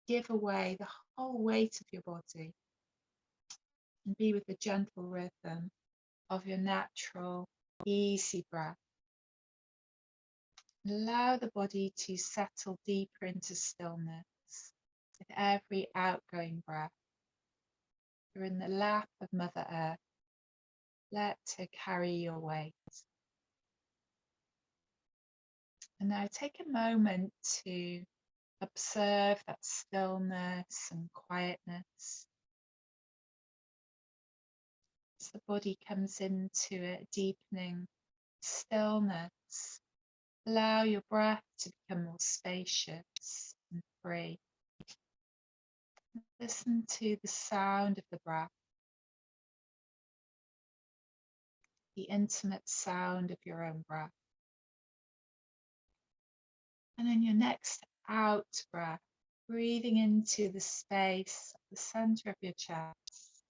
give away the whole weight of your body and be with the gentle rhythm of your natural, easy breath. Allow the body to settle deeper into stillness with every outgoing breath. You're in the lap of Mother Earth. Let her carry your weight. And now take a moment to observe that stillness and quietness. As the body comes into a deepening stillness, allow your breath to become more spacious and free. Listen to the sound of the breath, the intimate sound of your own breath. And then your next out breath, breathing into the space at the center of your chest,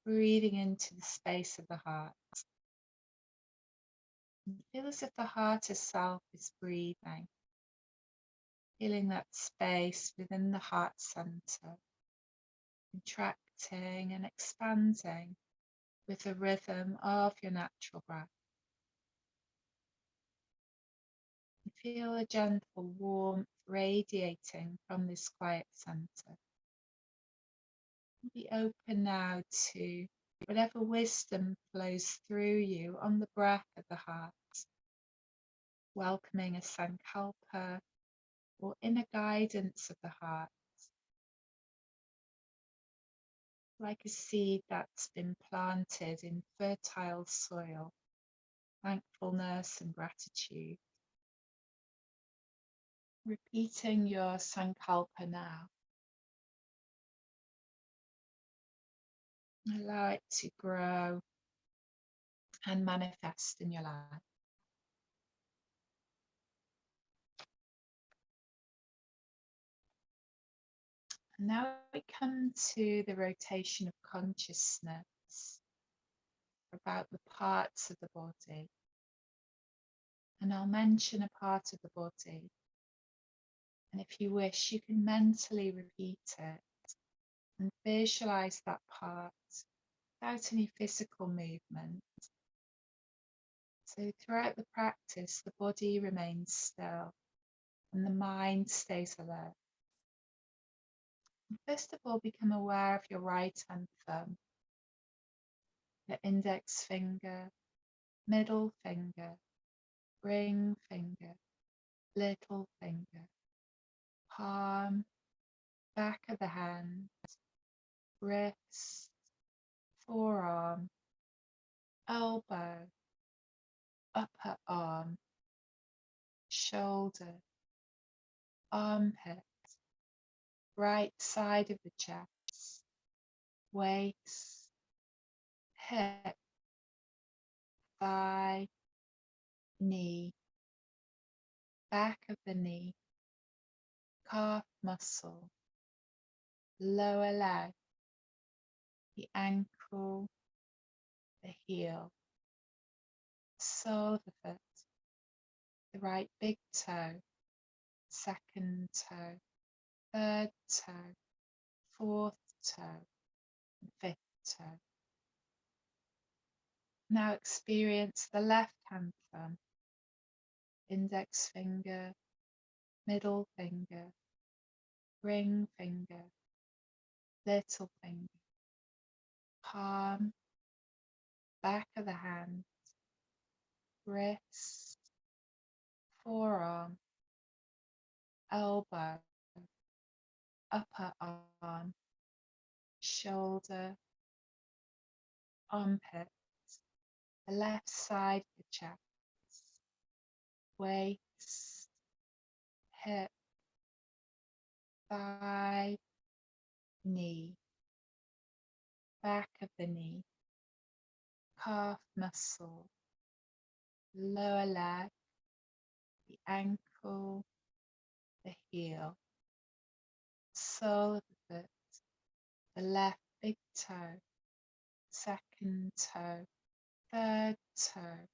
breathing into the space of the heart. And feel as if the heart itself is breathing, feeling that space within the heart center, contracting and expanding with the rhythm of your natural breath. And feel a gentle warmth radiating from this quiet center. Be open now to whatever wisdom flows through you on the breath of the heart, welcoming a sankalpa or inner guidance of the heart, like a seed that's been planted in fertile soil, thankfulness and gratitude. Repeating your sankalpa now. Allow it to grow and manifest in your life. And now we come to the rotation of consciousness about the parts of the body. And I'll mention a part of the body. And if you wish, you can mentally repeat it and visualize that part without any physical movement. So throughout the practice, the body remains still and the mind stays alert. And first of all, become aware of your right hand thumb, the index finger, middle finger, ring finger, little finger, palm, back of the hand, wrist, forearm, elbow, upper arm, shoulder, armpit, right side of the chest, waist, hip, thigh, knee, back of the knee, calf muscle, lower leg, the ankle, the heel, sole of the foot, the right big toe, second toe, third toe, fourth toe, and fifth toe. Now experience the left hand thumb, index finger, middle finger, ring finger, little finger, palm, back of the hand, wrist, forearm, elbow, upper arm, shoulder, armpit, the left side of the chest, waist, hip, thigh, knee, back of the knee, calf muscle, lower leg, the ankle, the heel, sole of the foot, the left big toe, second toe, third toe,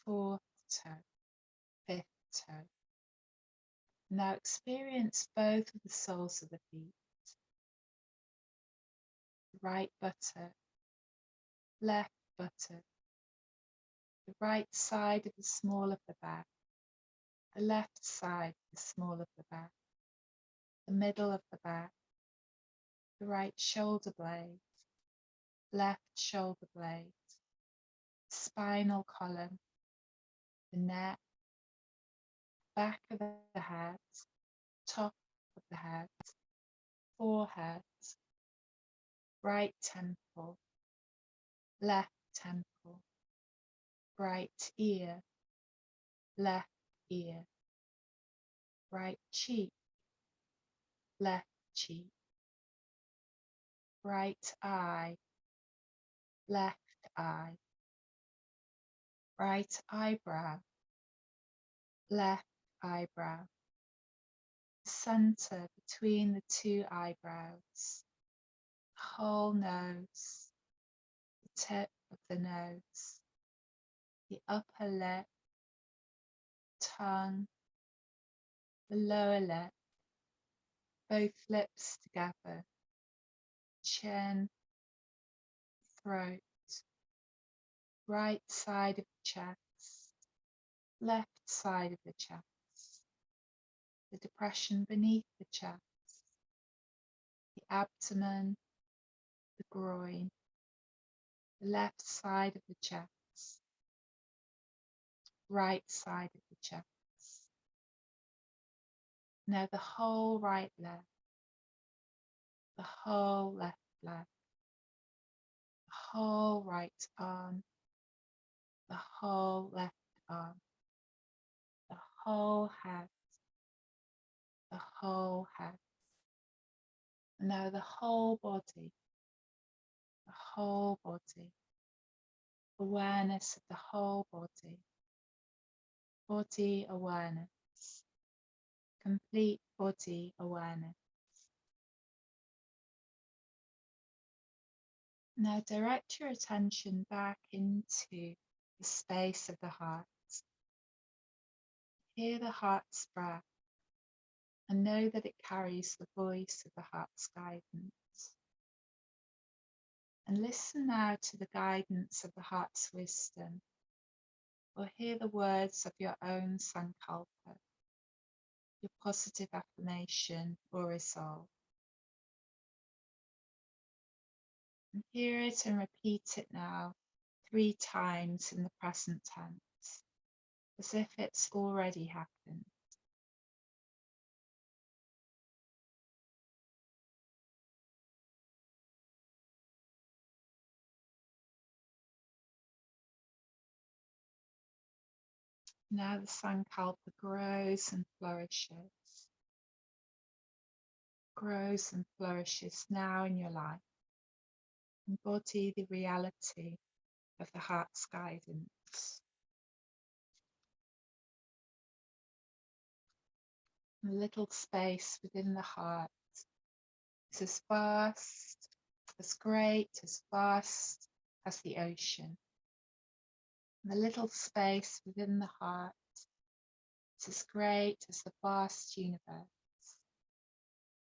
fourth toe, fifth toe. Now experience both of the soles of the feet, right buttock, left buttock, the right side of the small of the back, the left side of the small of the back, the middle of the back, the right shoulder blade, left shoulder blade, spinal column, the neck, back of the head, top of the head, forehead, right temple, left temple, right ear, left ear, right cheek, left cheek, right eye, left eye, right eyebrow, left eyebrow, center between the two eyebrows, whole nose, the tip of the nose, the upper lip, tongue, the lower lip, both lips together, chin, throat, right side of the chest, left side of the chest, the depression beneath the chest, the abdomen, the groin, the left side of the chest, right side of the chest. Now the whole right leg, the whole left leg, the whole right arm, the whole left arm, the whole head, the whole head. And now the whole body, the whole body, awareness of the whole body, body awareness, complete body awareness. Now direct your attention back into the space of the heart. Hear the heart's breath and know that it carries the voice of the heart's guidance. And listen now to the guidance of the heart's wisdom, or hear the words of your own sankalpa, your positive affirmation or resolve. And hear it and repeat it now 3 times in the present tense, as if it's already happened. Now the sankalpa grows and flourishes now in your life. Embody the reality of the heart's guidance. The little space within the heart is as vast, as great, as vast as the ocean. And the little space within the heart is as great as the vast universe.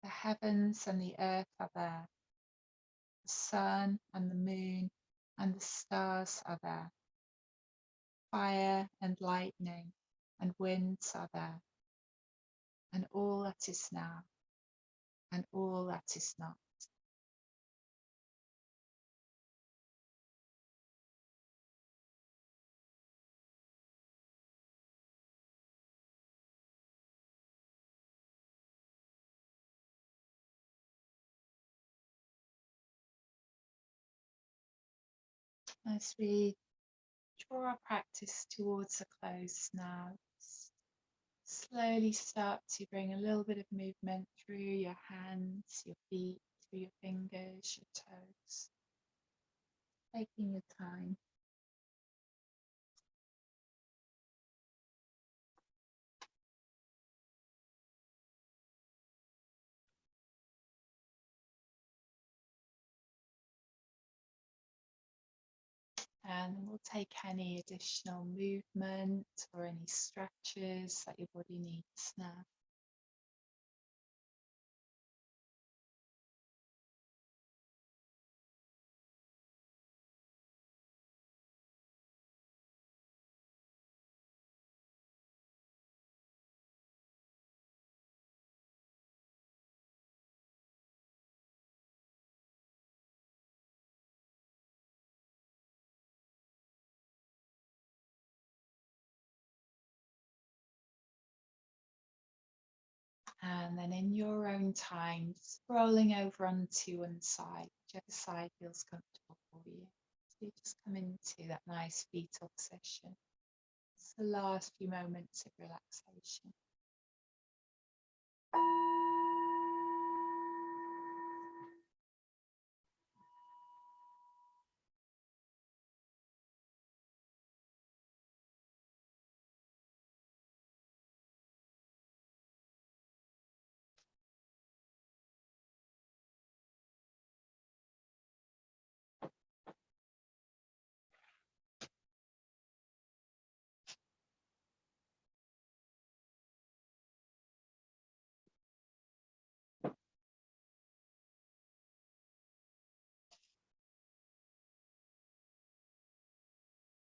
The heavens and the earth are there. The sun and the moon and the stars are there. Fire and lightning and winds are there. And all that is now and all that is not. As we draw our practice towards a close now, slowly start to bring a little bit of movement through your hands, your feet, through your fingers, your toes. Taking your time. And we'll take any additional movement or any stretches that your body needs now. And then in your own time, just rolling over onto one side, whichever side feels comfortable for you. So you just come into that nice fetal position. It's the last few moments of relaxation.